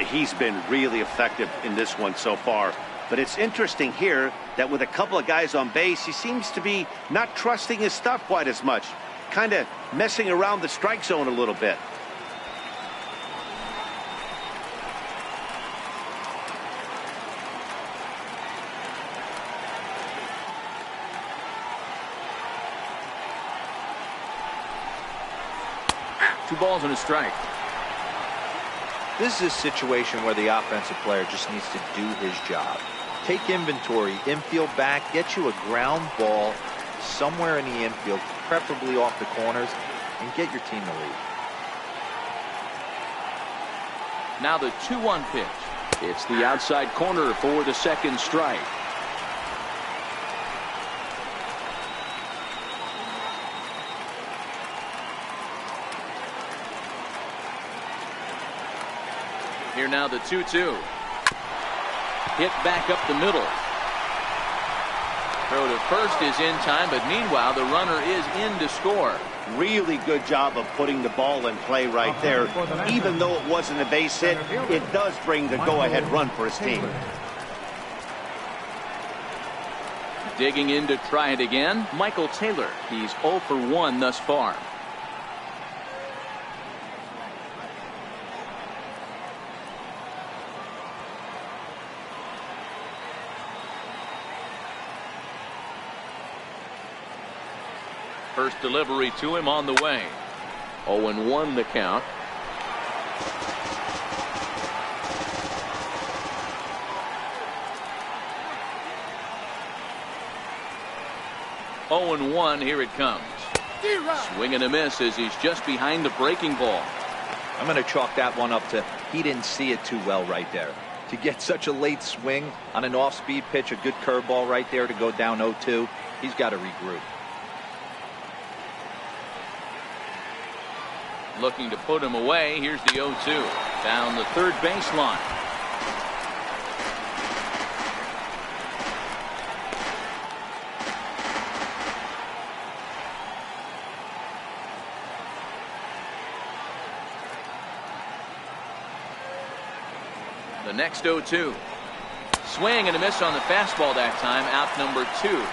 He's been really effective in this one so far. But it's interesting here that with a couple of guys on base, he seems to be not trusting his stuff quite as much. Kind of messing around the strike zone a little bit. Two balls and a strike. This is a situation where the offensive player just needs to do his job. Take inventory, infield back, get you a ground ball somewhere in the infield, preferably off the corners, and get your team to lead. Now the 2-1 pitch. It's the outside corner for the second strike. Here now the 2-2. Hit back up the middle. Throw to first is in time, but meanwhile the runner is in to score. Really good job of putting the ball in play right there. Even though it wasn't a base hit, it does bring the go-ahead run for his team. Digging in to try it again, Michael Taylor. He's 0 for 1 thus far. First delivery to him on the way. 0-1 the count. Oh, and 1, here it comes. Swing and a miss as he's just behind the breaking ball. I'm going to chalk that one up to he didn't see it too well right there. To get such a late swing on an off-speed pitch, a good curveball right there to go down 0-2, he's got to regroup. Looking to put him away. Here's the 0-2 down the third baseline. The next 0-2. Swing and a miss on the fastball that time. Out number 2.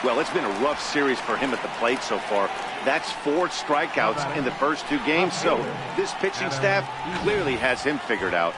Well, it's been a rough series for him at the plate so far. That's 4 strikeouts in the first 2 games, so this pitching staff clearly has him figured out.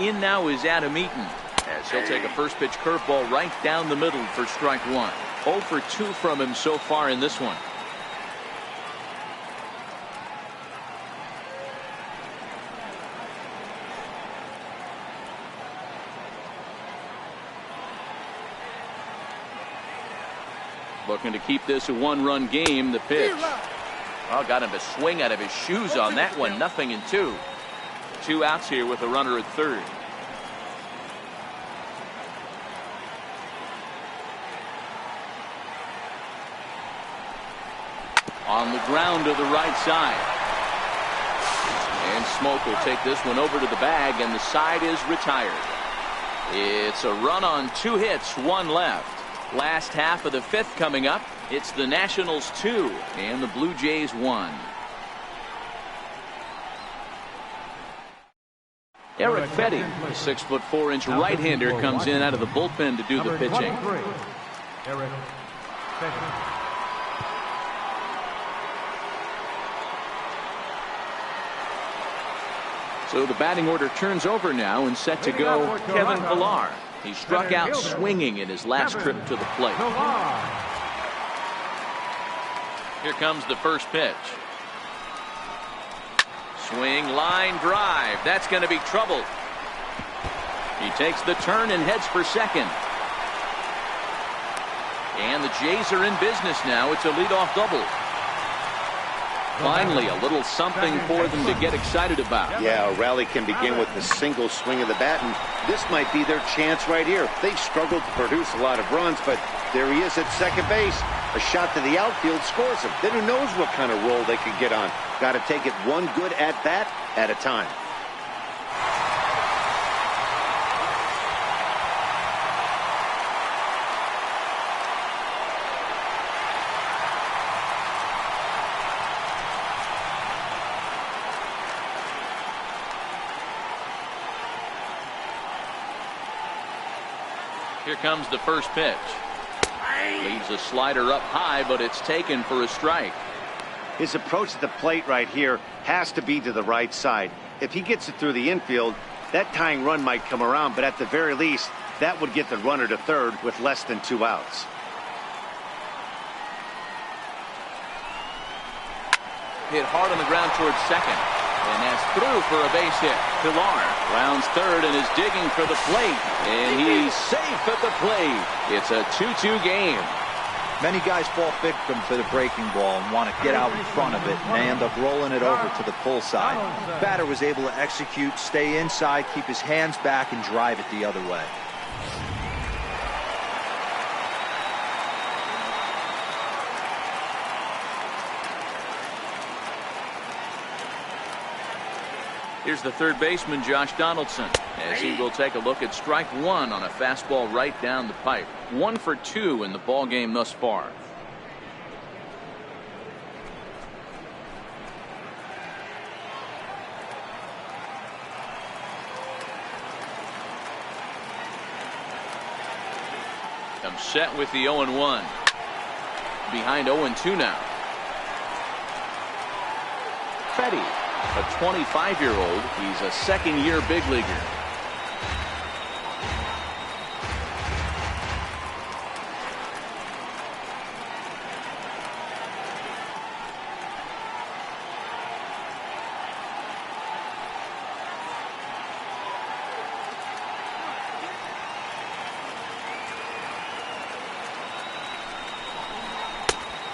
In now is Adam Eaton, as he'll take a first pitch curveball right down the middle for strike 1. 0 for 2 from him so far in this one. Looking to keep this a 1-run game. The pitch. Oh, got him to swing out of his shoes on that one. 0-2. 2 outs here with a runner at third. On the ground to the right side. And Smoke will take this one over to the bag, and the side is retired. It's a run on 2 hits, 1 left. Last half of the 5th coming up. It's the Nationals 2 and the Blue Jays 1. Eric Fetty, the 6'4" right-hander, comes in out of the bullpen to do the pitching. Eric Fetty. So the batting order turns over now, and set to go Kevin Pillar. He struck out swinging in his last trip to the plate. Here comes the first pitch. Swing, line drive. That's going to be trouble. He takes the turn and heads for second. And the Jays are in business now. It's a leadoff double. Finally, a little something for them to get excited about. Yeah, a rally can begin with a single swing of the bat, and this might be their chance right here. They've struggled to produce a lot of runs, but there he is at second base. A shot to the outfield scores him. Then who knows what kind of roll they could get on. Got to take it one good at-bat at a time. Here comes the first pitch. Leaves a slider up high, but it's taken for a strike. His approach to the plate right here has to be to the right side. If he gets it through the infield, that tying run might come around, but at the very least, that would get the runner to third with less than 2 outs. Hit hard on the ground towards second. And that's through for a base hit. Pilar rounds third and is digging for the plate. And he's safe at the plate. It's a 2-2 game. Many guys fall victim to the breaking ball and want to get out in front of it, and they end up rolling it over to the pull side. Batter was able to execute, stay inside, keep his hands back, and drive it the other way. Here's the third baseman, Josh Donaldson, as he will take a look at strike one on a fastball right down the pipe. 1 for 2 in the ball game thus far. I'm set with the 0-1. Behind 0-2 now. Fetty, a 25-year-old. He's a second-year big leaguer.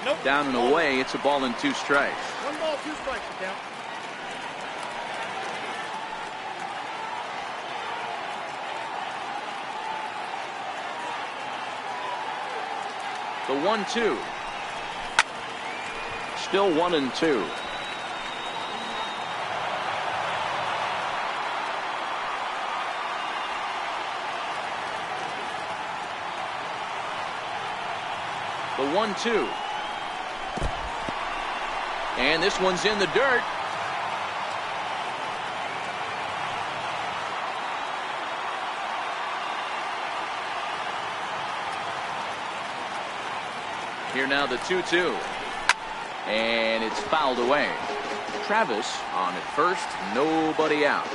Nope. Down and away. It's a ball and 2 strikes. 1 ball, 2 strikes to count. The 1-2. Still 1-2. The 1-2. And this one's in the dirt. Here now the 2-2. And it's fouled away. Travis on at first, nobody out.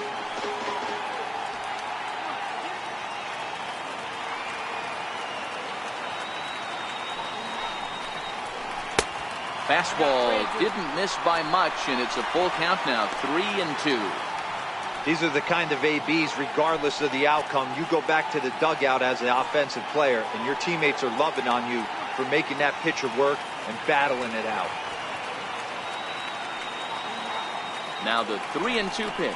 Fastball didn't miss by much, and it's a full count now, 3-2. These are the kind of ABs, regardless of the outcome. You go back to the dugout as an offensive player, and your teammates are loving on you for making that pitcher work and battling it out. Now the 3-2 pitch.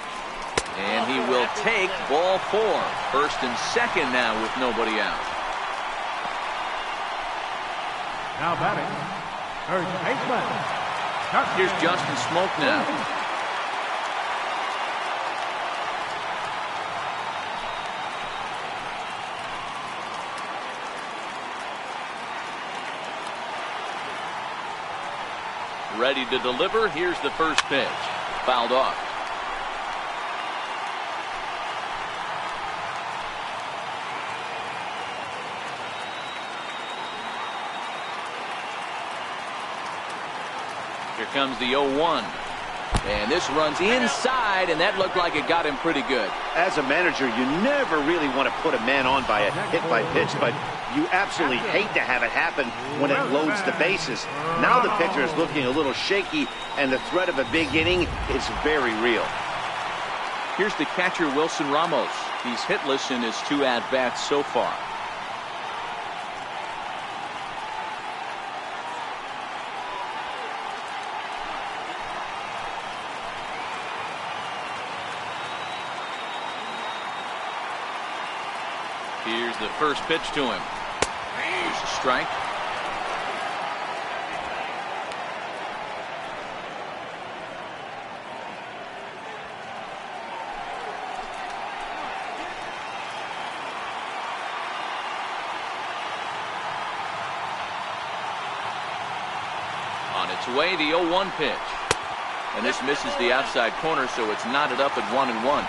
And he will take ball 4. First and second now with nobody out. Now batting, first baseman. Here's Justin Smoke now. Ready to deliver. Here's the first pitch. Fouled off. Here comes the 0-1. And this runs inside, and that looked like it got him pretty good. As a manager, you never really want to put a man on by a hit-by-pitch, but you absolutely hate to have it happen when it loads the bases. Now the pitcher is looking a little shaky, and the threat of a big inning is very real. Here's the catcher, Wilson Ramos. He's hitless in his 2 at-bats so far. Here's the first pitch to him. Here's a strike. On its way, the 0-1 pitch. And this misses the outside corner, so it's knotted up at 1-1.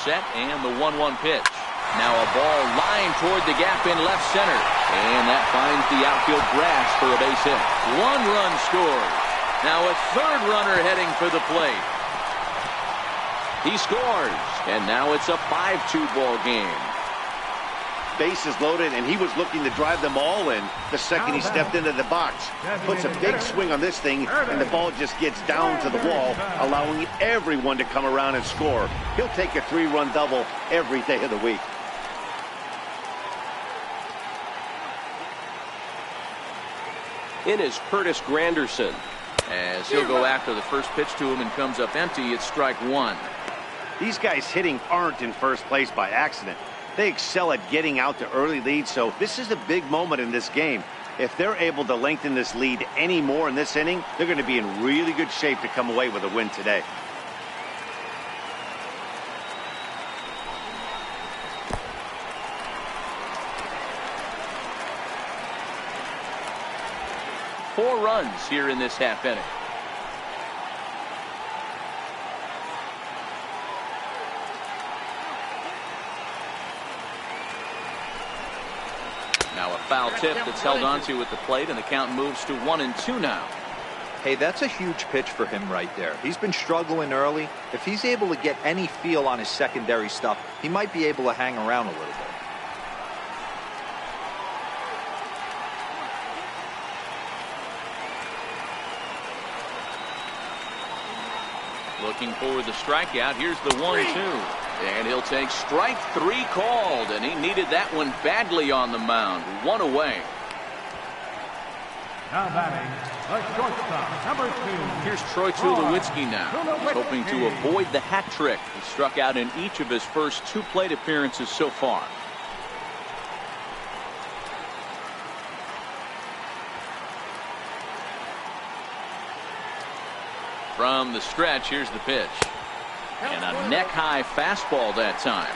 Set and the 1-1 pitch. Now a ball lined toward the gap in left center. And that finds the outfield grass for a base hit. 1 run scored. Now a 3rd runner heading for the plate. He scores. And now it's a 5-2 ball game. Bases loaded, and he was looking to drive them all in the second he stepped into the box. Puts a big swing on this thing, and the ball just gets down to the wall, allowing everyone to come around and score. He'll take a 3-run double every day of the week. In is Curtis Granderson. As he'll go after the first pitch to him and comes up empty, it's strike 1. These guys hitting aren't in first place by accident. They excel at getting out to early leads, so this is a big moment in this game. If they're able to lengthen this lead any more in this inning, they're going to be in really good shape to come away with a win today. Four runs here in this half inning. Now a foul tip that's held onto at the plate, and the count moves to 1-2 now. Hey, that's a huge pitch for him right there. He's been struggling early. If he's able to get any feel on his secondary stuff, he might be able to hang around a little bit. Looking for the strikeout. Here's the 1-2. And he'll take strike 3 called, and he needed that one badly on the mound. 1 away. Now batting, the shortstop, number 2. Here's Troy Tulowitzki now. He's hoping to avoid the hat trick. He struck out in each of his first 2 plate appearances so far. From the stretch, here's the pitch. And a neck-high fastball that time.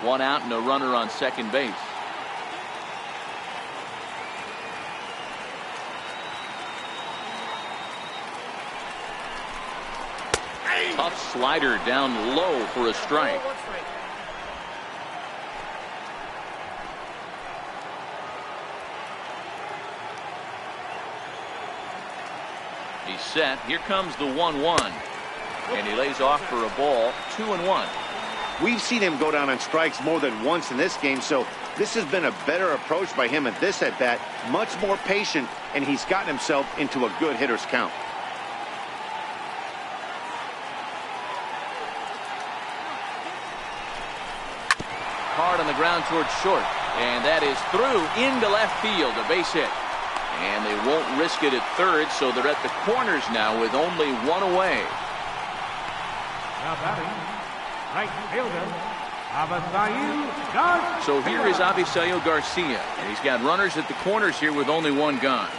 One out and a runner on second base. Tough slider down low for a strike. He's set. Here comes the 1-1. And he lays off for a ball. 2-1. We've seen him go down on strikes more than once in this game, so this has been a better approach by him at this at-bat. Much more patient, and he's gotten himself into a good hitter's count. Hard on the ground towards short, and that is through into left field, a base hit. And they won't risk it at third, so they're at the corners now with only 1 away. Now batting, right fielder, Avisail Garcia. So here is Avisail Garcia, and he's got runners at the corners here with only 1 gone.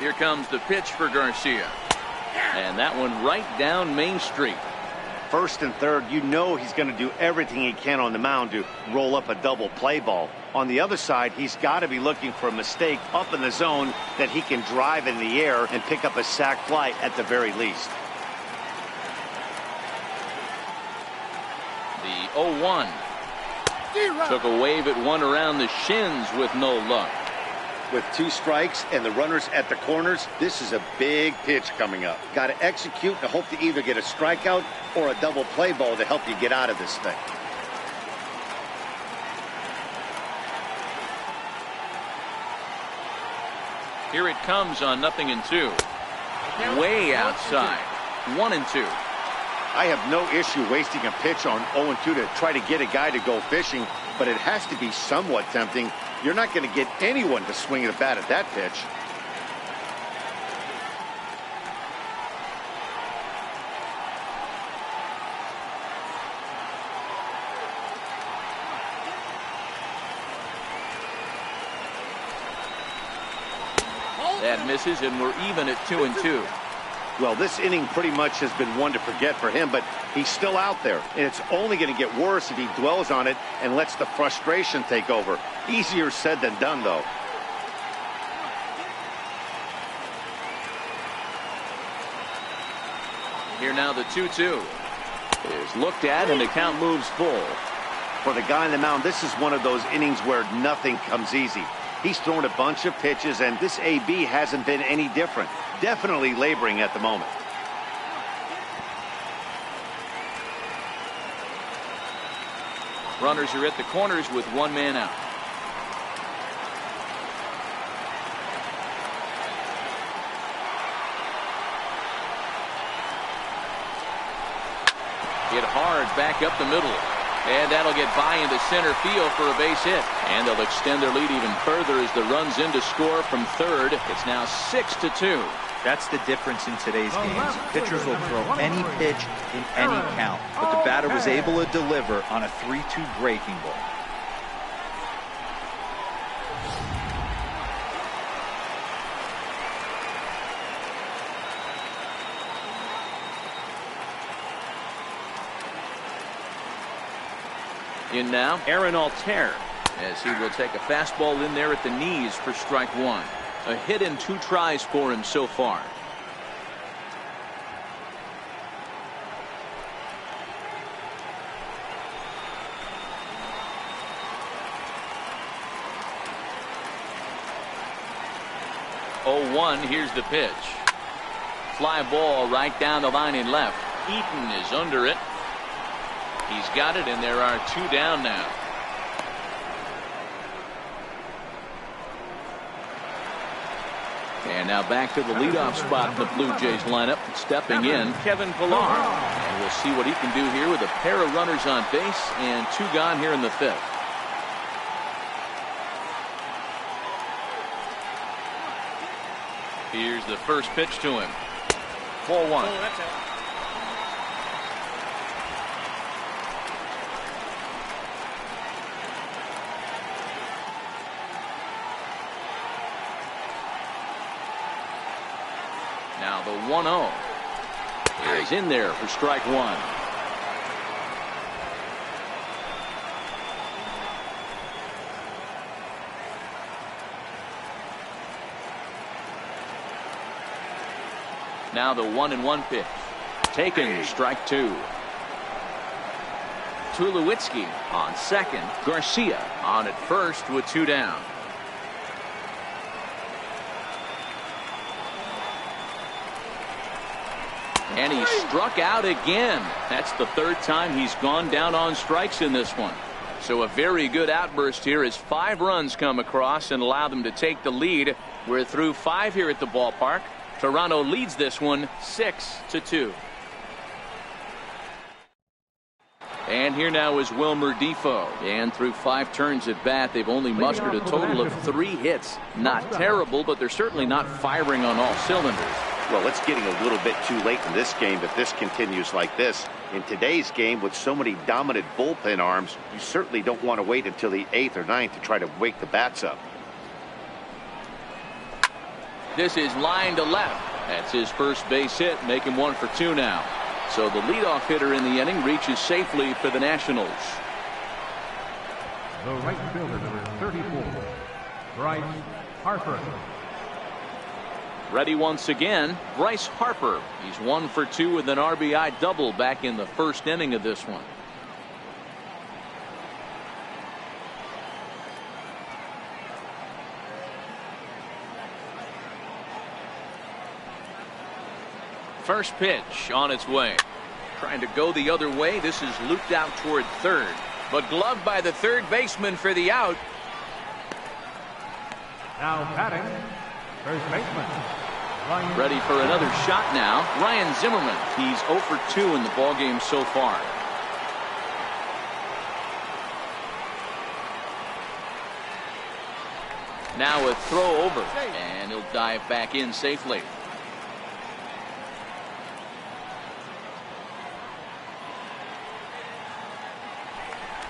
Here comes the pitch for Garcia. And that one right down Main Street. First and third, you know he's going to do everything he can on the mound to roll up a double play ball. On the other side, he's got to be looking for a mistake up in the zone that he can drive in the air and pick up a sac fly at the very least. The 0-1. Took a wave at one around the shins with no luck. With 2 strikes and the runners at the corners, this is a big pitch coming up. Got to execute and hope to either get a strikeout or a double play ball to help you get out of this thing. Here it comes on 0-2. Way outside. 1-2. I have no issue wasting a pitch on 0-2 to try to get a guy to go fishing, but it has to be somewhat tempting. You're not going to get anyone to swing the bat at that pitch. That misses, and we're even at 2-2. Well, this inning pretty much has been one to forget for him, but he's still out there, and it's only going to get worse if he dwells on it and lets the frustration take over. Easier said than done, though. Here now the 2-2 is looked at, and the count moves full. For the guy on the mound, this is one of those innings where nothing comes easy. He's thrown a bunch of pitches, and this AB hasn't been any different. Definitely laboring at the moment. Runners are at the corners with one man out. Hit hard back up the middle. And that'll get by into center field for a base hit. And they'll extend their lead even further as the run's in to score from third. It's now 6-2. That's the difference in today's games. Pitchers will throw any pitch in any count, but the batter was able to deliver on a 3-2 breaking ball. In now, Aaron Altair, as he will take a fastball in there at the knees for strike one. A hit and 2 tries for him so far. Here's the pitch. Fly ball right down the line in left. Eaton is under it. He's got it, and there are 2 down now. And now back to the leadoff spot in the Blue Jays lineup. Stepping in, Kevin Pillar. And we'll see what he can do here with a pair of runners on base and 2 gone here in the 5th. Here's the first pitch to him. 4-1. Oh, that's out. Now the 1-0 is in there for strike one. Now the 1-1 pitch. Taken, strike 2. Tulowitzki on second. Garcia on at first with 2 down. And he struck out again. That's the 3rd time he's gone down on strikes in this one. So a very good outburst here as 5 runs come across and allow them to take the lead. We're through 5 here at the ballpark. Toronto leads this one 6-2. And here now is Wilmer Defoe. And through 5 turns at bat, they've only mustered a total of 3 hits. Not terrible, but they're certainly not firing on all cylinders. Well, it's getting a little bit too late in this game if this continues like this. In today's game, with so many dominant bullpen arms, you certainly don't want to wait until the 8th or 9th to try to wake the bats up. This is line to left. That's his first base hit, make him 1 for 2 now. So the leadoff hitter in the inning reaches safely for the Nationals. The right fielder, number 34, Bryce Harper. Ready once again, Bryce Harper. He's 1 for 2 with an RBI double back in the first inning of this one. First pitch on its way. Trying to go the other way. This is looped out toward third. But gloved by the third baseman for the out. Now batting, first baseman. Ryan. Ready for another shot now. Ryan Zimmerman. He's 0 for 2 in the ballgame so far. Now a throw over. And he'll dive back in safely.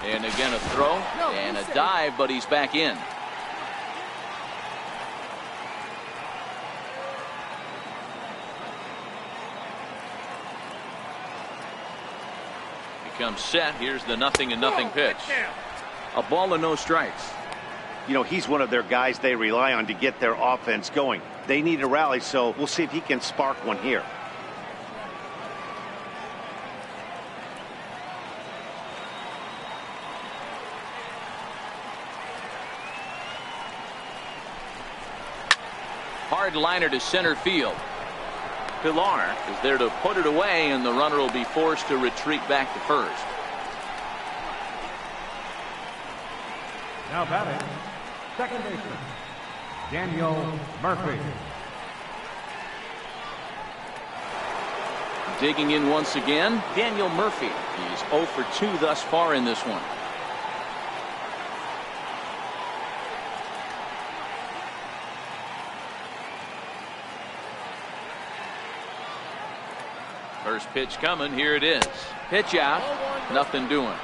And again a throw and a dive, but he's back in. Becomes set. Here's the 0-0 pitch. A ball and no strikes. You know, he's one of their guys they rely on to get their offense going. They need a rally, so we'll see if he can spark one here. Hard liner to center field. Pilar is there to put it away, and the runner will be forced to retreat back to first. Now batting, second baseman, Daniel Murphy. Digging in once again, Daniel Murphy. He's 0 for 2 thus far in this one. First pitch coming. Here it is. Pitch out. Nothing doing.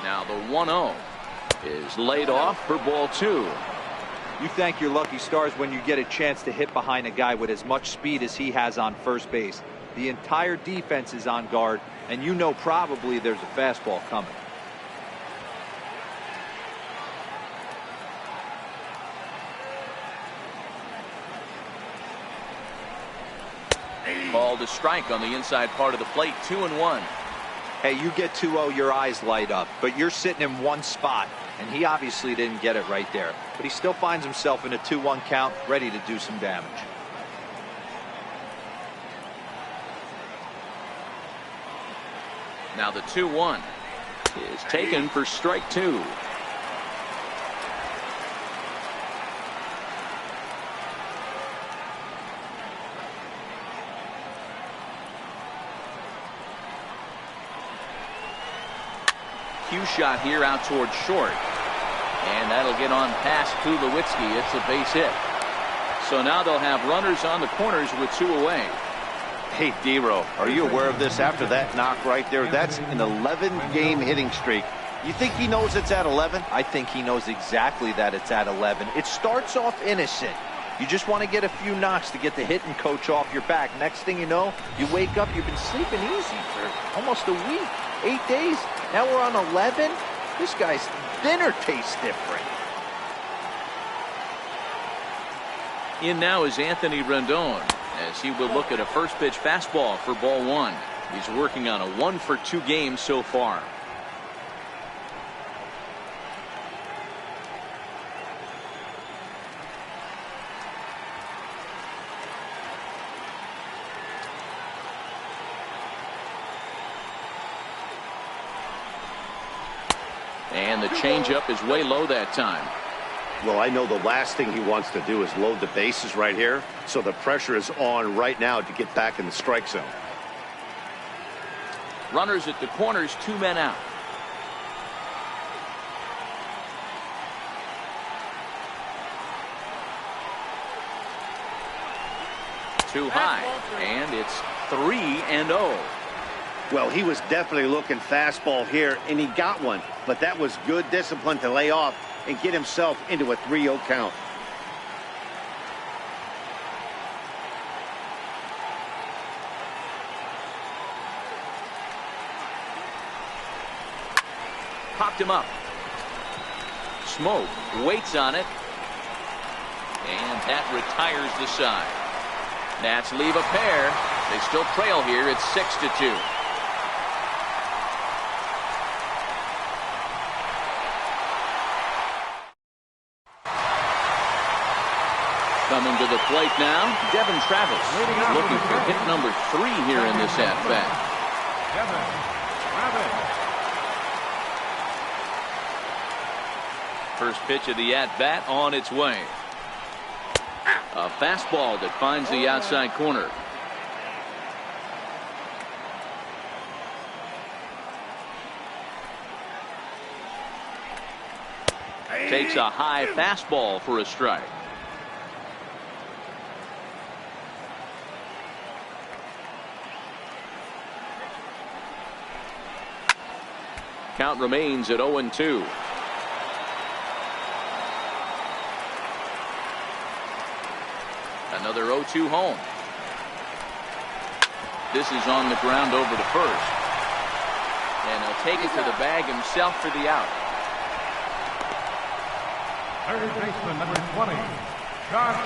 Now the 1-0 is laid off for ball 2. You thank your lucky stars when you get a chance to hit behind a guy with as much speed as he has on first base. The entire defense is on guard, and you know probably there's a fastball coming. Called a strike on the inside part of the plate. 2-1. Hey, you get 2-0, your eyes light up, but you're sitting in one spot, and he obviously didn't get it right there. But he still finds himself in a 2-1 count, ready to do some damage. Now the 2-1 is taken for strike 2. Cue shot here out towards short. And that'll get on past Tulowitzki. It's a base hit. So now they'll have runners on the corners with 2 away. Hey, D-Row, are you aware of this after that knock right there? That's an 11-game hitting streak. You think he knows it's at 11? I think he knows exactly that it's at 11. It starts off innocent. You just want to get a few knocks to get the hitting coach off your back. Next thing you know, you wake up, you've been sleeping easy for almost a week, 8 days. Now we're on 11. This guy's dinner tastes different. In now is Anthony Rendon, as he will look at a first pitch fastball for ball 1. He's working on a 1 for 2 game so far. And the changeup is way low that time. Well, I know the last thing he wants to do is load the bases right here, so the pressure is on right now to get back in the strike zone. Runners at the corners, 2 men out. Too high, and it's 3-0. Well, he was definitely looking fastball here, and he got one. But that was good discipline to lay off and get himself into a 3-0 count. Popped him up. Smoke waits on it. And that retires the side. Nats leave a pair. They still trail here. It's 6-2. Coming to the plate now, Devin Travis looking for hit number 3 here in this at-bat. Devin Travis. First pitch of the at-bat on its way. A fastball that finds the outside corner. Takes a high fastball for a strike. Count remains at 0-2. Another 0-2 home. This is on the ground over to first. And he'll take it to the bag himself for the out. Third baseman, number 20, Josh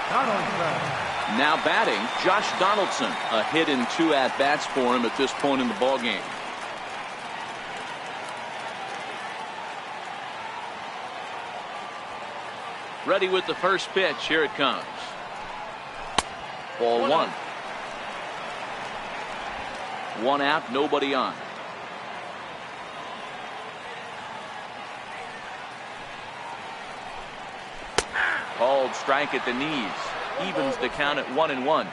Donaldson. Now batting, Josh Donaldson. A hit in 2 at-bats for him at this point in the ballgame. Ready with the first pitch. Here it comes. Ball 1. 1 out, nobody on. Called strike at the knees. Evens the count at 1-1.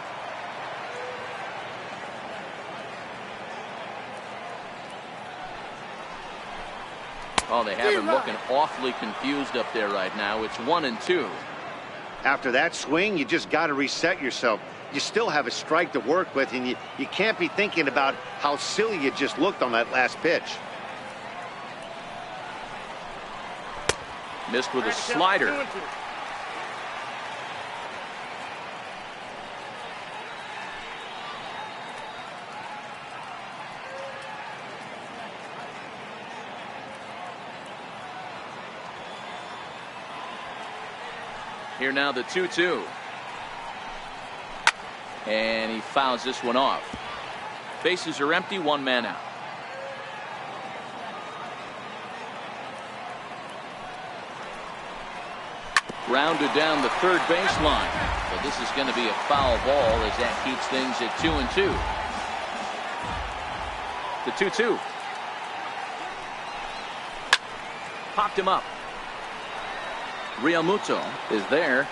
Oh, they have him looking awfully confused up there right now. It's 1-2. After that swing, you just got to reset yourself. You still have a strike to work with, and you can't be thinking about how silly you just looked on that last pitch. Missed with a slider. Here now the 2-2. And he fouls this one off. Bases are empty, 1 man out. Grounded down the third baseline. So this is going to be a foul ball as that keeps things at 2-2. The 2-2. Popped him up. Realmuto is there.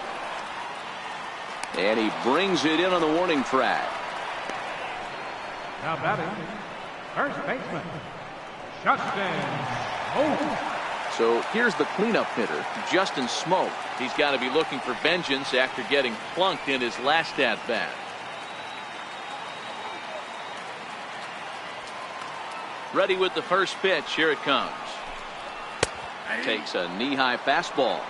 And he brings it in on the warning track. Now batting, first baseman, Justin Smoke. So here's the cleanup hitter, Justin Smoke. He's got to be looking for vengeance after getting plunked in his last at-bat. Ready with the first pitch. Here it comes. Takes a knee-high fastball.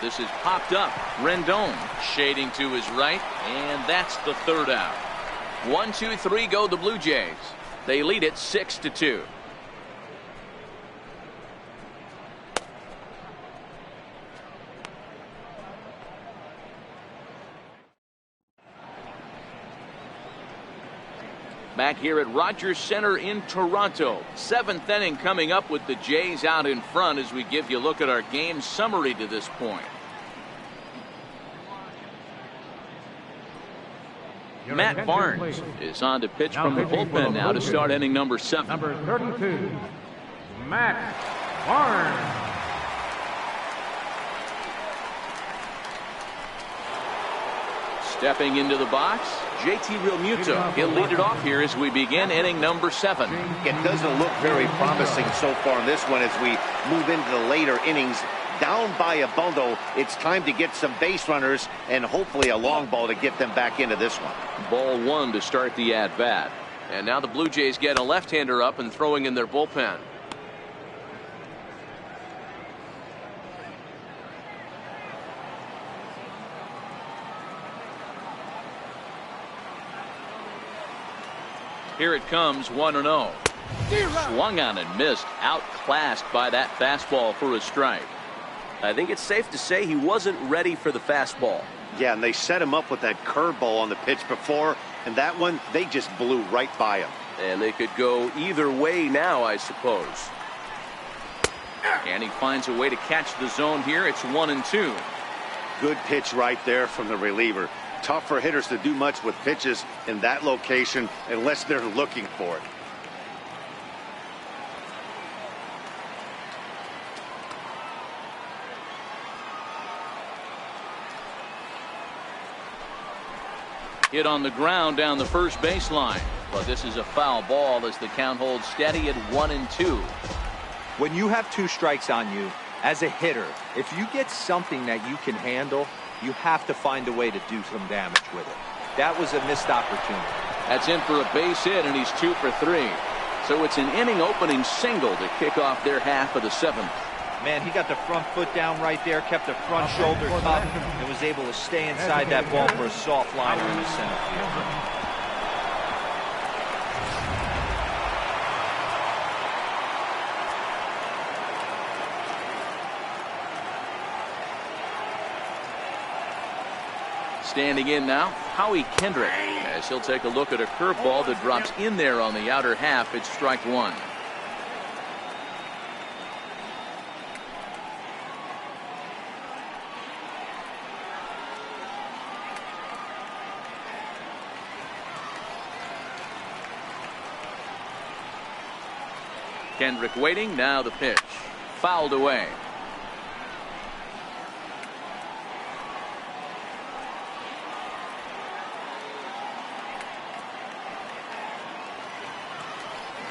This is popped up. Rendon shading to his right, and that's the third out. 1-2-3 go the Blue Jays. They lead it 6-2. Back here at Rogers Center in Toronto. 7th inning coming up with the Jays out in front as we give you a look at our game summary to this point. Matt Barnes is on to pitch from the bullpen now to start inning number 7. Number 32, Matt Barnes. Stepping into the box, JT Realmuto. He'll lead it off here as we begin inning number 7. It doesn't look very promising so far in this one as we move into the later innings. Down by a bundle, it's time to get some base runners and hopefully a long ball to get them back into this one. Ball 1 to start the at-bat. And now the Blue Jays get a left-hander up and throwing in their bullpen. Here it comes, 1-0. Swung on and missed, outclassed by that fastball for a strike. I think it's safe to say he wasn't ready for the fastball. Yeah, and they set him up with that curveball on the pitch before, and that one, they just blew right by him. And they could go either way now, I suppose. And he finds a way to catch the zone here. It's 1-2. Good pitch right there from the reliever. Tough for hitters to do much with pitches in that location unless they're looking for it. Hit on the ground down the first baseline. But this is a foul ball as the count holds steady at 1-2. When you have 2 strikes on you, as a hitter, if you get something that you can handle, you have to find a way to do some damage with it. That was a missed opportunity. That's in for a base hit, and he's 2 for 3. So it's an inning opening single to kick off their half of the 7th. Man, he got the front foot down right there, kept the front shoulder up, and was able to stay inside that ball for a soft liner in the center field. Standing in now, Howie Kendrick, as he'll take a look at a curveball that drops in there on the outer half. It's strike 1. Kendrick waiting, now the pitch. Fouled away.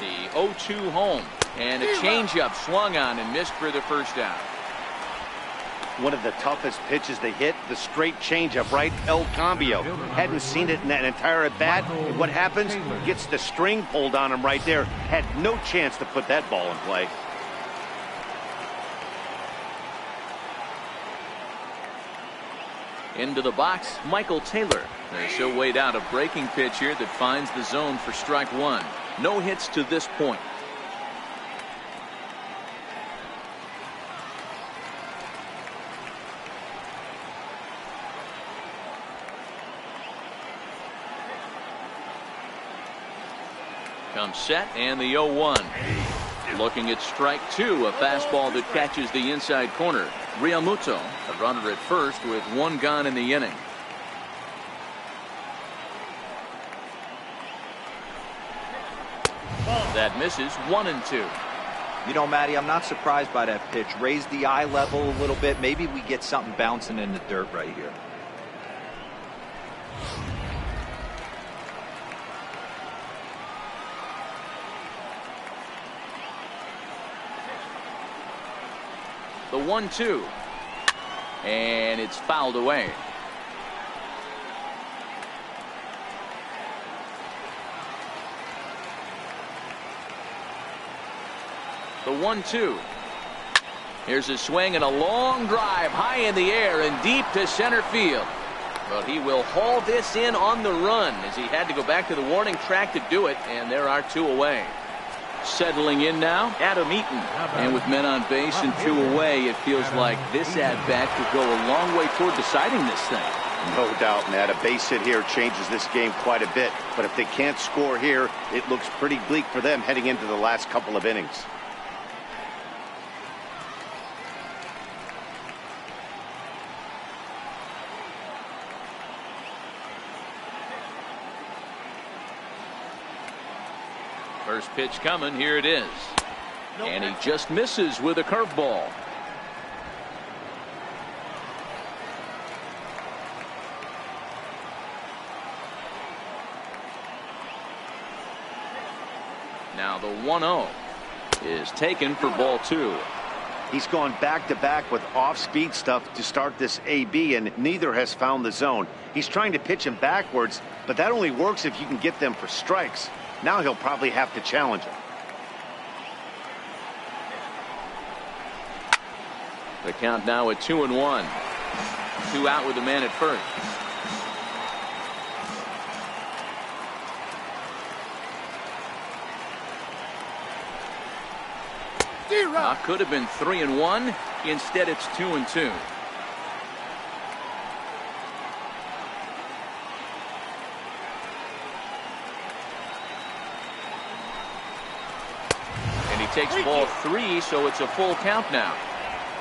The 0-2 home, and a changeup swung on and missed for the first out. One of the toughest pitches they hit, the straight changeup, right? El Cambio. Hadn't seen it in that entire at-bat. What happens? Gets the string pulled on him right there. Had no chance to put that ball in play. Into the box, Michael Taylor. She'll wait out a breaking pitch here that finds the zone for strike 1. No hits to this point. Comes set and the 0-1. Looking at strike 2, a fastball that catches the inside corner. Realmuto, a runner at first with 1 gone in the inning. That misses, 1-2. You know, Matty, I'm not surprised by that pitch. Raise the eye level a little bit. Maybe we get something bouncing in the dirt right here. The 1-2. And it's fouled away. The 1-2. Here's a swing and a long drive high in the air and deep to center field. But he will haul this in on the run as he had to go back to the warning track to do it, and there are 2 away. Settling in now, Adam Eaton. And with men on base and 2 away, it feels like this at-bat could go a long way toward deciding this thing. No doubt, Matt. A base hit here changes this game quite a bit. But if they can't score here, it looks pretty bleak for them heading into the last couple of innings. First pitch coming, here it is. And he just misses with a curveball. Now the 1-0 is taken for ball 2. He's gone back-to-back with off-speed stuff to start this AB, and neither has found the zone. He's trying to pitch him backwards, but that only works if you can get them for strikes. Now he'll probably have to challenge him. The count now at 2-1. 2 out with the man at first. Could have been 3-1. Instead, it's 2-2. And he takes ball 3, so it's a full count now.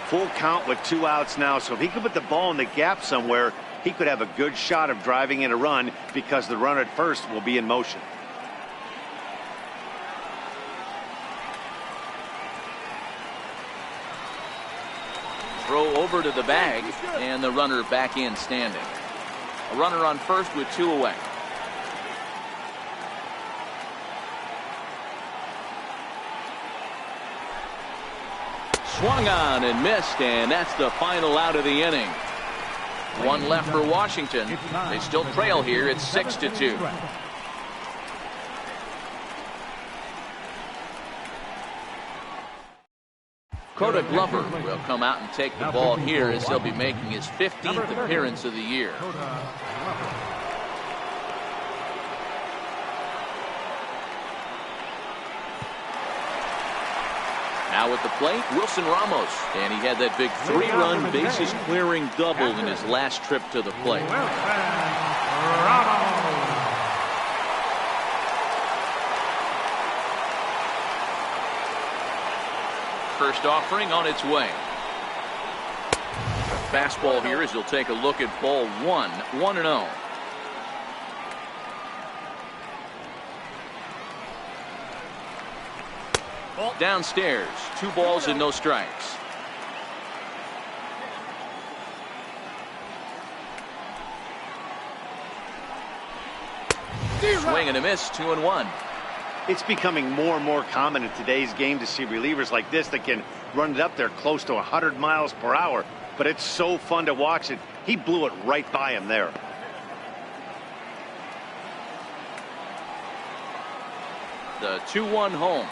Full count with 2 outs now, so if he could put the ball in the gap somewhere, he could have a good shot of driving in a run because the runner at first will be in motion. Throw over to the bag, and the runner back in standing. A runner on first with 2 away. Swung on and missed, and that's the final out of the inning. 1 left for Washington. They still trail here. It's 6-2. Dakota Glover will come out and take the ball here as he'll be making his 15th appearance of the year. Now at the plate, Wilson Ramos, and he had that big 3-run bases clearing double in his last trip to the plate. First offering on its way. Fastball here as he'll take a look at ball 1, 1-0. Downstairs, 2 balls and no strikes. Swing and a miss, 2-1. It's becoming more and more common in today's game to see relievers like this that can run it up there close to 100 miles per hour, but it's so fun to watch it. He blew it right by him there. The 2-1 home.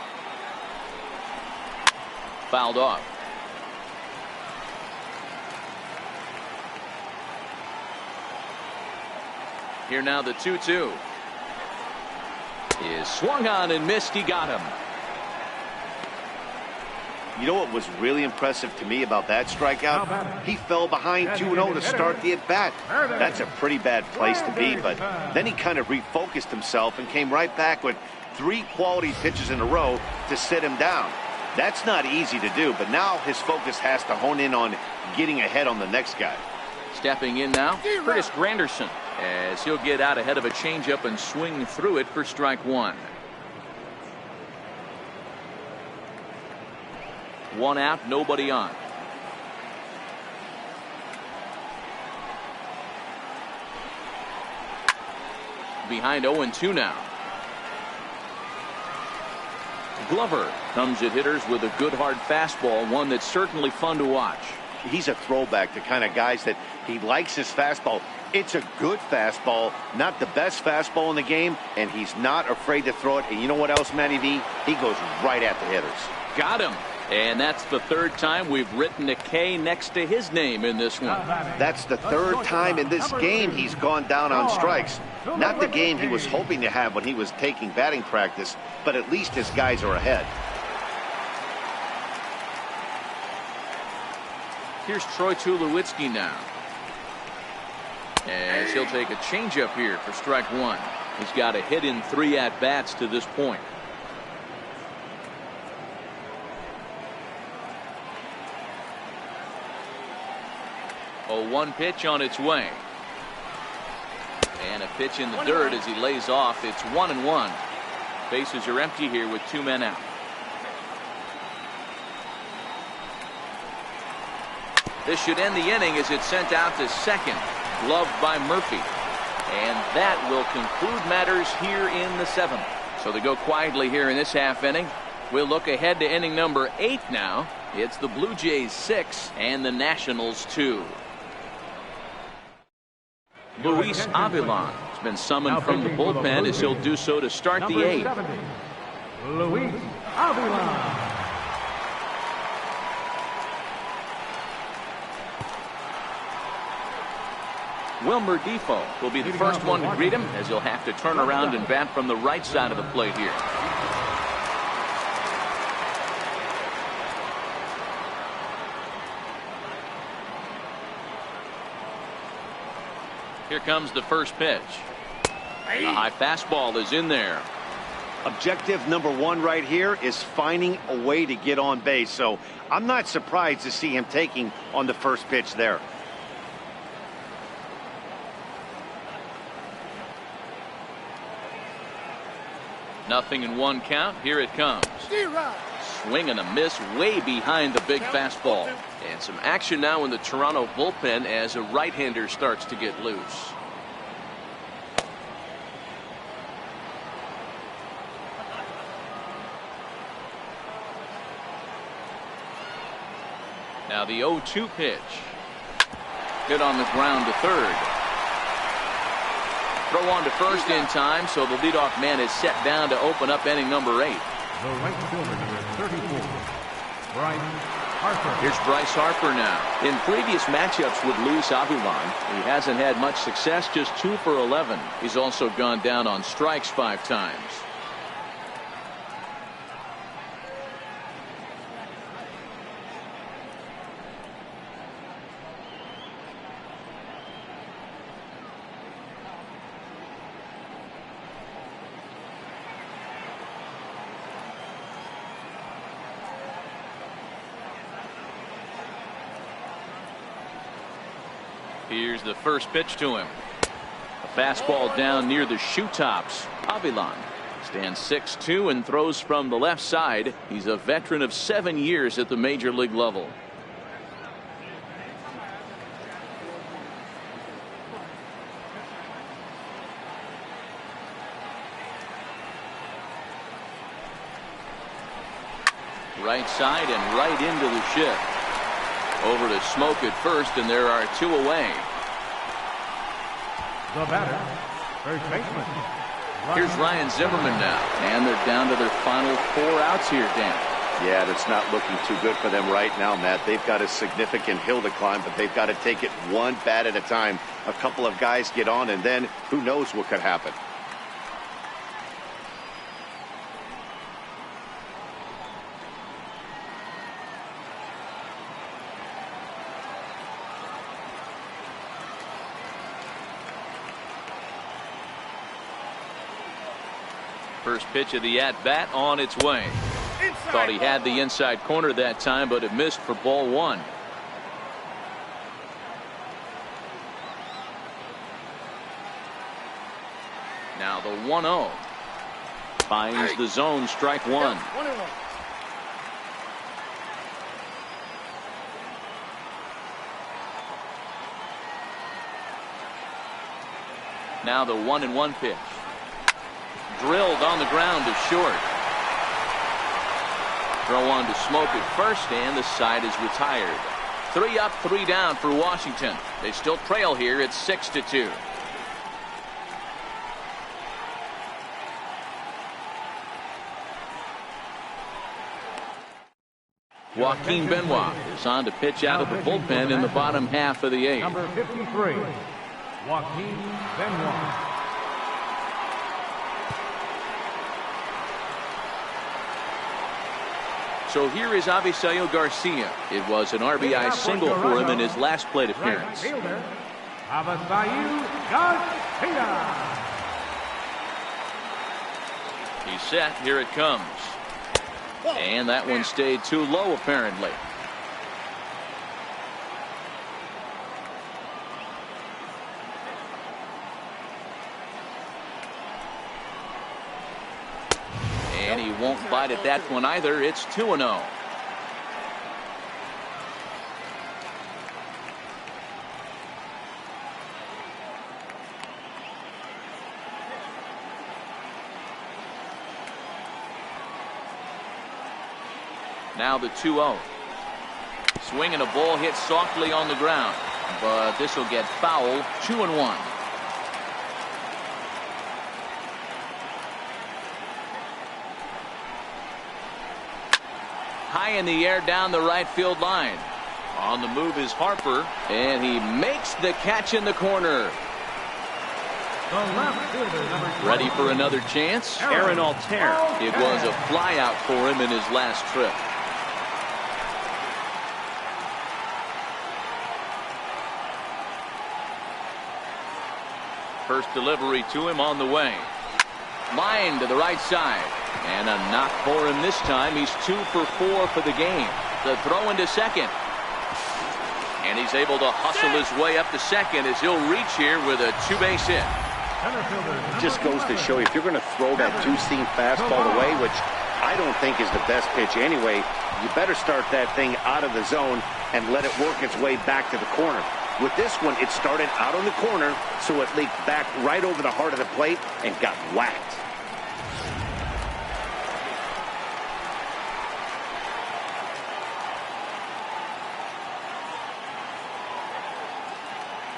Fouled off. Here now the 2-2. Is swung on and missed. He got him. You know what was really impressive to me about that strikeout? He fell behind 2-0 to start the at-bat. That's a pretty bad place to be, but then he kind of refocused himself and came right back with 3 quality pitches in a row to sit him down. That's not easy to do, but now his focus has to hone in on getting ahead on the next guy. Stepping in now, Curtis Granderson, as he'll get out ahead of a changeup and swing through it for strike 1. 1 out, nobody on. Behind 0-2 now. Glover comes at hitters with a good hard fastball, one that's certainly fun to watch. He's a throwback to kind of guys that he likes his fastball. It's a good fastball, not the best fastball in the game, and he's not afraid to throw it. And you know what else, Matty V? He goes right at the hitters. Got him. And that's the 3rd time we've written a K next to his name in this one. That's the 3rd time in this game he's gone down on strikes. Not the game he was hoping to have when he was taking batting practice, but at least his guys are ahead. Here's Troy Tulowitzki now, as he'll take a changeup here for strike 1. He's got a hit in 3 at-bats to this point. A 1 pitch on its way. And a pitch in the dirt as he lays off. It's 1-1. Bases are empty here with 2 men out. This should end the inning as it's sent out to second. Gloved by Murphy. And that will conclude matters here in the 7th. So they go quietly here in this half inning. We'll look ahead to inning number 8 now. It's the Blue Jays 6 and the Nationals 2. Luis Avilan has been summoned from the bullpen as he'll do so to start the 8th. Luis Avilan. Wilmer Defoe will be the first one to greet him as he'll have to turn around and bat from the right side of the plate here. Here comes the first pitch. The high fastball is in there. Objective number 1 right here is finding a way to get on base. So I'm not surprised to see him taking on the first pitch there. Nothing in 1 count. Here it comes. Swing and a miss way behind the big fastball. And some action now in the Toronto bullpen as a right-hander starts to get loose. Now the 0-2 pitch. Hit on the ground to third. Throw on to first in time, so the leadoff man is set down to open up inning number 8. The right fielder, number 34, Bryce Harper. Here's Bryce Harper now. In previous matchups with Luis Avilan, he hasn't had much success, just 2 for 11. He's also gone down on strikes 5 times. Here's the first pitch to him. A fastball down near the shoe tops. Avilan stands 6'2" and throws from the left side. He's a veteran of 7 years at the major league level. Right side and right into the shift. Over to Smoke at first, and there are 2 away. The batter, first baseman. Here's Ryan Zimmerman now, and they're down to their final 4 outs here, Dan. Yeah, that's not looking too good for them right now, Matt. They've got a significant hill to climb, but they've got to take it one bat at a time. A couple of guys get on, and then who knows what could happen. First pitch of the at-bat on its way. Thought he had the inside corner that time, but it missed for ball 1. Now the 1-0. Finds the zone, strike 1. Now the 1-1 pitch. Drilled on the ground to short. Throw on to Smoke at first, and the side is retired. 3 up, 3 down for Washington. They still trail here at 6-2. Joaquin Benoit is on to pitch out of the bullpen in the bottom half of the 8th. Number 53, Joaquin Benoit. So here is Avisail Garcia. It was an RBI single for him in his last plate appearance. Right fielder, Avisail Garcia. He's set. Here it comes. And that one stayed too low, apparently. And he won't bite at that one either. It's 2-0. Now the 2-0. Swinging a ball hit softly on the ground, but this will get foul. 2-1. High in the air down the right field line. On the move is Harper, and he makes the catch in the corner. Ready for another chance? Aaron Altair. It was a fly out for him in his last trip. First delivery to him on the way. Line to the right side. And a knock for him this time. He's 2 for 4 for the game. The throw into second. And he's able to hustle his way up to second as he'll reach here with a 2-base hit. It just goes to show you, if you're going to throw that two-seam fastball away, which I don't think is the best pitch anyway, you better start that thing out of the zone and let it work its way back to the corner. With this one, it started out on the corner, so it leaked back right over the heart of the plate and got whacked.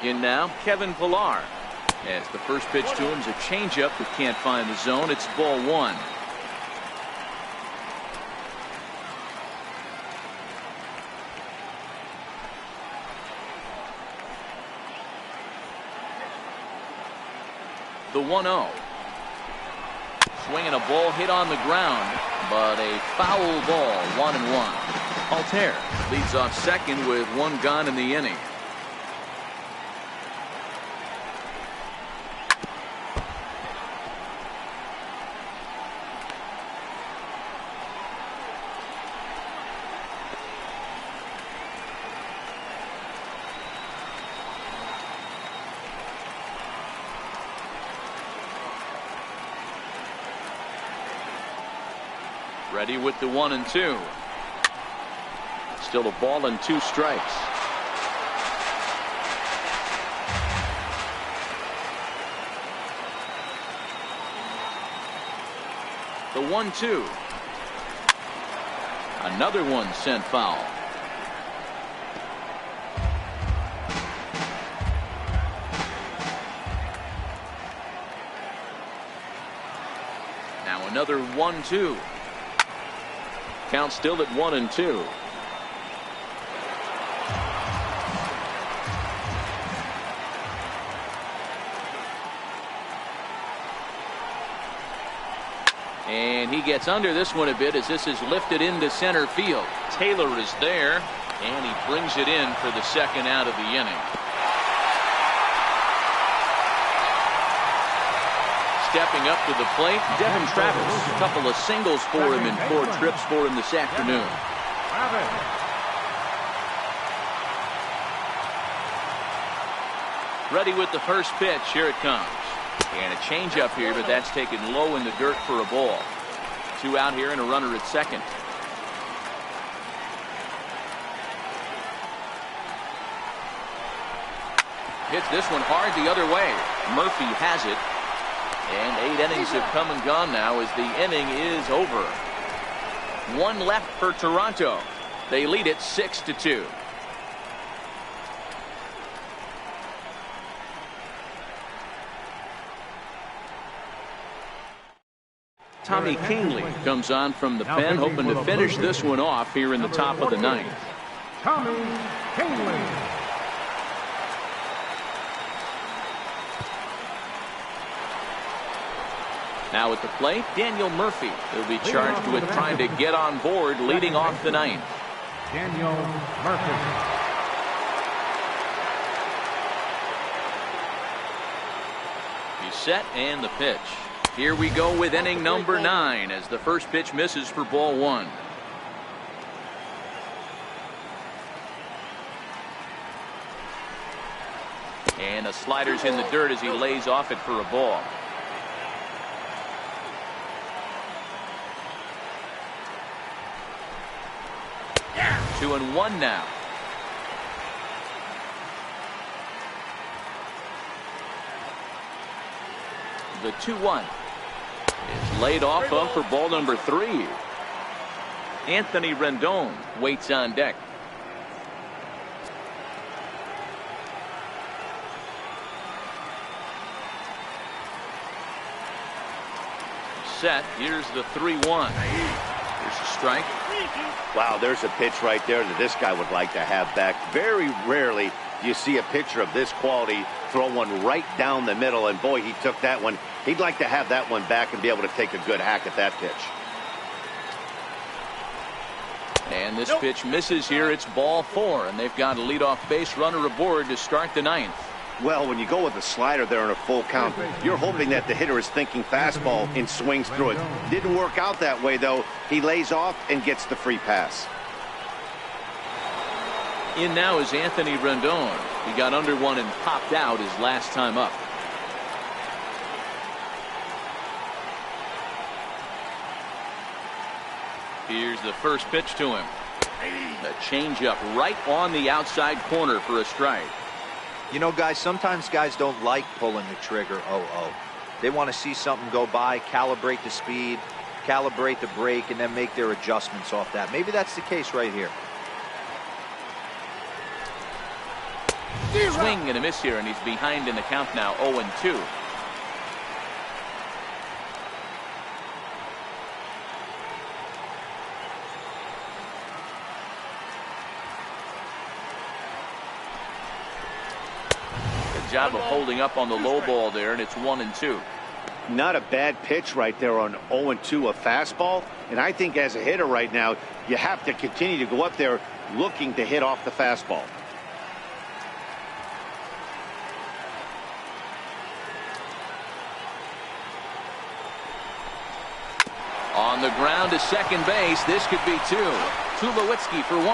In now, Kevin Pillar. As the first pitch to him is a changeup that can't find the zone. It's ball 1. The 1-0. Swinging a ball hit on the ground, but a foul ball. 1-1. Altair leads off second with 1 gone in the inning. Ready with the 1-2. Still a ball and 2 strikes. The 1-2. Another one sent foul. Now another 1-2. Count still at 1-2. And he gets under this one a bit as this is lifted into center field. Taylor is there, and he brings it in for the second out of the inning. Stepping up to the plate, Devin Travis. A couple of singles for him and 4 trips for him this afternoon. Ready with the first pitch. Here it comes. And a changeup here, but that's taken low in the dirt for a ball. 2 out here and a runner at second. Hits this one hard the other way. Murphy has it. And 8 innings have come and gone now as the inning is over. 1 left for Toronto. They lead it 6-2. Tommy Kingley comes on from the pen, hoping to finish this one off here in the top of the 9th. Tommy Kingley. Now at the plate, Daniel Murphy. He'll be charged with trying to get on board leading off the 9th. Daniel Murphy. He's set and the pitch. Here we go with inning number 9 as the first pitch misses for ball 1. And a slider's in the dirt as he lays off it for a ball. Yeah. 2-1 now. The 2-1 is laid off of for ball number 3. Anthony Rendon waits on deck. Set. Here's the 3-1. Here's a strike. Wow, there's a pitch right there that this guy would like to have back. Very rarely do you see a pitcher of this quality throw one right down the middle, and boy, he took that one. He'd like to have that one back and be able to take a good hack at that pitch. And this pitch misses here. It's ball 4, and they've got a leadoff base runner aboard to start the 9th. Well, when you go with a slider there in a full count, you're hoping that the hitter is thinking fastball and swings through it. Didn't work out that way, though. He lays off and gets the free pass. In now is Anthony Rendon. He got under one and popped out his last time up. Here's the first pitch to him. A changeup right on the outside corner for a strike. You know, guys, sometimes guys don't like pulling the trigger. They want to see something go by, calibrate the speed, calibrate the brake, and then make their adjustments off that. Maybe that's the case right here. Swing and a miss here, and he's behind in the count now, 0-2. Good job of holding up on the low ball there, and it's 1-2. Not a bad pitch right there on 0-2, a fastball. And I think as a hitter right now, you have to continue to go up there looking to hit off the fastball. On the ground to second base. This could be 2. Tulowitzki for 1.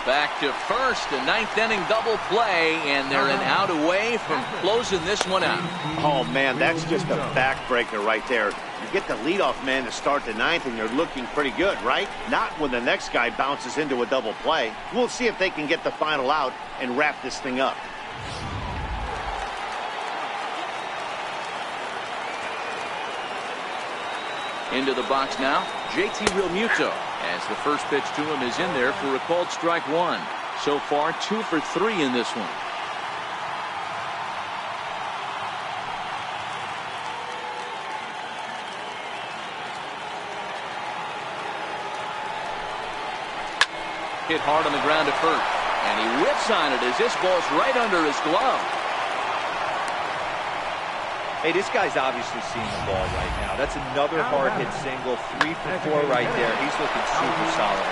Back to first. A 9th inning double play, and they're an out away from closing this one out. Oh, man, that's just a backbreaker right there. You get the leadoff man to start the 9th, and you're looking pretty good, right? Not when the next guy bounces into a double play. We'll see if they can get the final out and wrap this thing up. Into the box now, JT Realmuto, as the first pitch to him is in there for a called strike 1. So far, 2 for 3 in this one. Hit hard on the ground to first, and he whips on it as this ball's right under his glove. Hey, this guy's obviously seeing the ball right now. That's another hard hit single. 3 for 4 right there. He's looking super solid.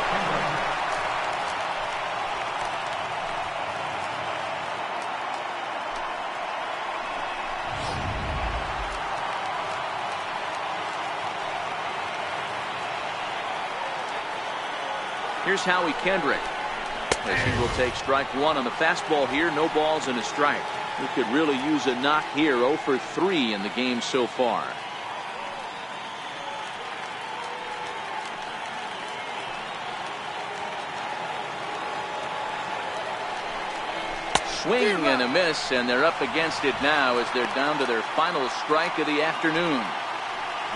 Here's Howie Kendrick, as he will take strike 1 on the fastball here. No balls and a strike. We could really use a knock here. 0 for 3 in the game so far. Swing and a miss, and they're up against it now as they're down to their final strike of the afternoon.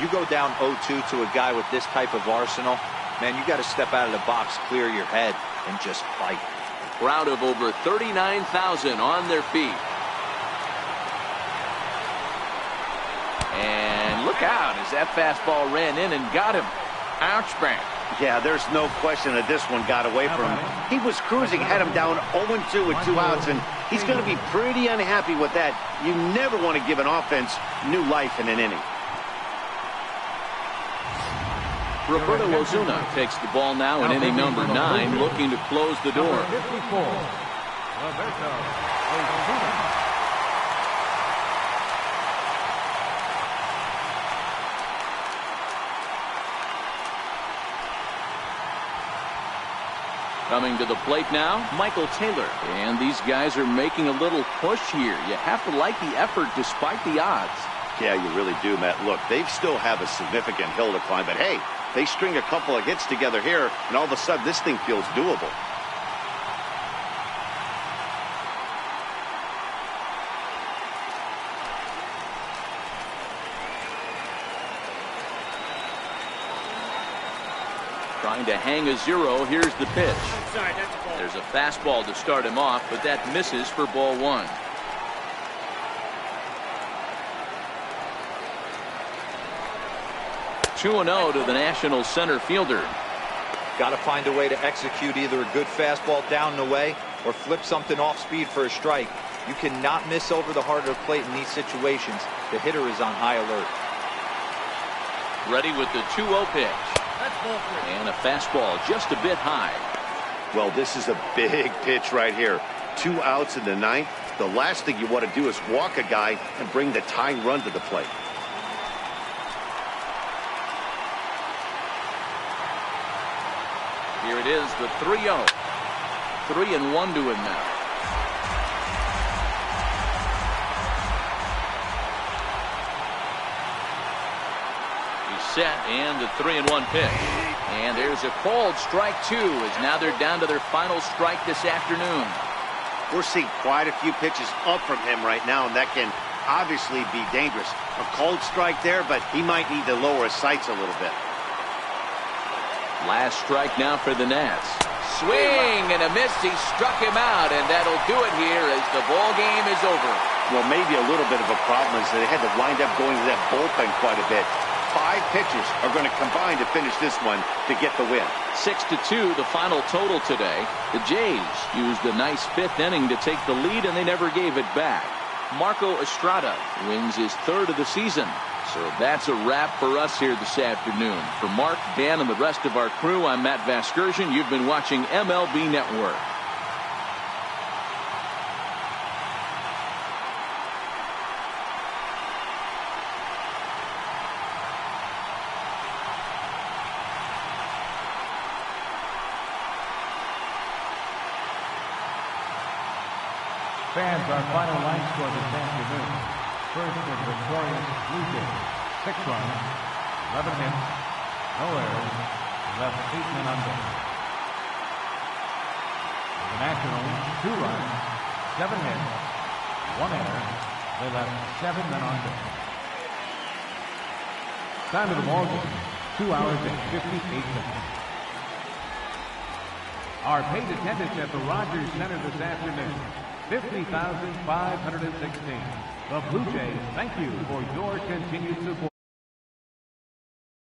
You go down 0-2 to a guy with this type of arsenal, man, you got to step out of the box, clear your head, and just fight. Crowd of over 39,000 on their feet. And look out as that fastball ran in and got him. Ouch, bang. Yeah, there's no question that this one got away from him. He was cruising, had him down 0-2 with 2 outs, and he's going to be pretty unhappy with that. You never want to give an offense new life in an inning. Roberto Ozuna takes the ball now in inning number 9, looking to close the door. Number 54, Roberto Ozuna. Coming to the plate now, Michael Taylor. And these guys are making a little push here. You have to like the effort despite the odds. Yeah, you really do, Matt. Look, they still have a significant hill to climb, but hey, they string a couple of hits together here, and all of a sudden this thing feels doable. Trying to hang a 0. Here's the pitch. Inside, that's a ball. There's a fastball to start him off, but that misses for ball 1. (2-0) to the Nationals center fielder. Got to find a way to execute either a good fastball down and away or flip something off speed for a strike. You cannot miss over the heart of the plate in these situations. The hitter is on high alert. Ready with the 2-0 pitch. That's ball 3. And a fastball just a bit high. Well, this is a big pitch right here. 2 outs in the 9th. The last thing you want to do is walk a guy and bring the tying run to the plate. Here it is, the 3-0. 3-1 to him now. He's set, and the 3-1 pitch. And there's a called strike 2, as now they're down to their final strike this afternoon. We're seeing quite a few pitches up from him right now, and that can obviously be dangerous. A cold strike there, but he might need to lower his sights a little bit. Last strike now for the Nats. Swing and a miss. He struck him out, and that'll do it here as the ball game is over. Well, maybe a little bit of a problem is that they had to wind up going to that bullpen quite a bit. 5 pitchers are going to combine to finish this one to get the win. 6-2 the final total today. The Jays used a nice 5th inning to take the lead, and they never gave it back. Marco Estrada wins his 3rd of the season. So that's a wrap for us here this afternoon. For Mark, Dan, and the rest of our crew, I'm Matt Vasgersian. You've been watching MLB Network. Fans, our final line score this afternoon. First was victorious Blue Jays, 6 runs, 11 hits, no errors, left 8 men on base. The Nationals, 2 runs, 7 hits, 1 error, they left 7 men on base. Time of the ball game, 2 hours and 58 minutes. Our paid attendance at the Rogers Center this afternoon, 50,516. The Blue Jays thank you for your continued support.